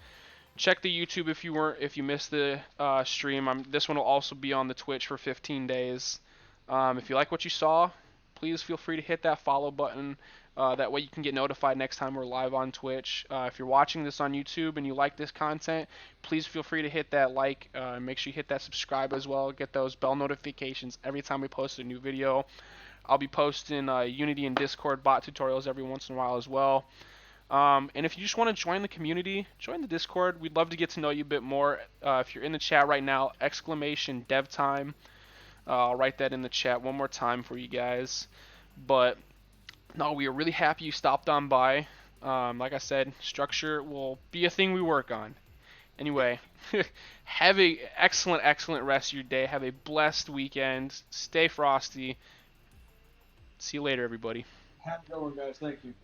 check the YouTube if you missed the stream. This one will also be on the Twitch for 15 days. If you like what you saw, please feel free to hit that follow button. That way you can get notified next time we're live on Twitch. If you're watching this on YouTube and you like this content, please feel free to hit that like. Make sure you hit that subscribe as well. Get those bell notifications every time we post a new video. I'll be posting Unity and Discord bot tutorials every once in a while as well. And if you just want to join the community, join the Discord. We'd love to get to know you a bit more. If you're in the chat right now, !devtime. I'll write that in the chat one more time for you guys. But no, we are really happy you stopped on by. Like I said, structure will be a thing we work on. Anyway, have a excellent rest of your day. Have a blessed weekend. Stay frosty. See you later, everybody. Have a good one, guys. Thank you.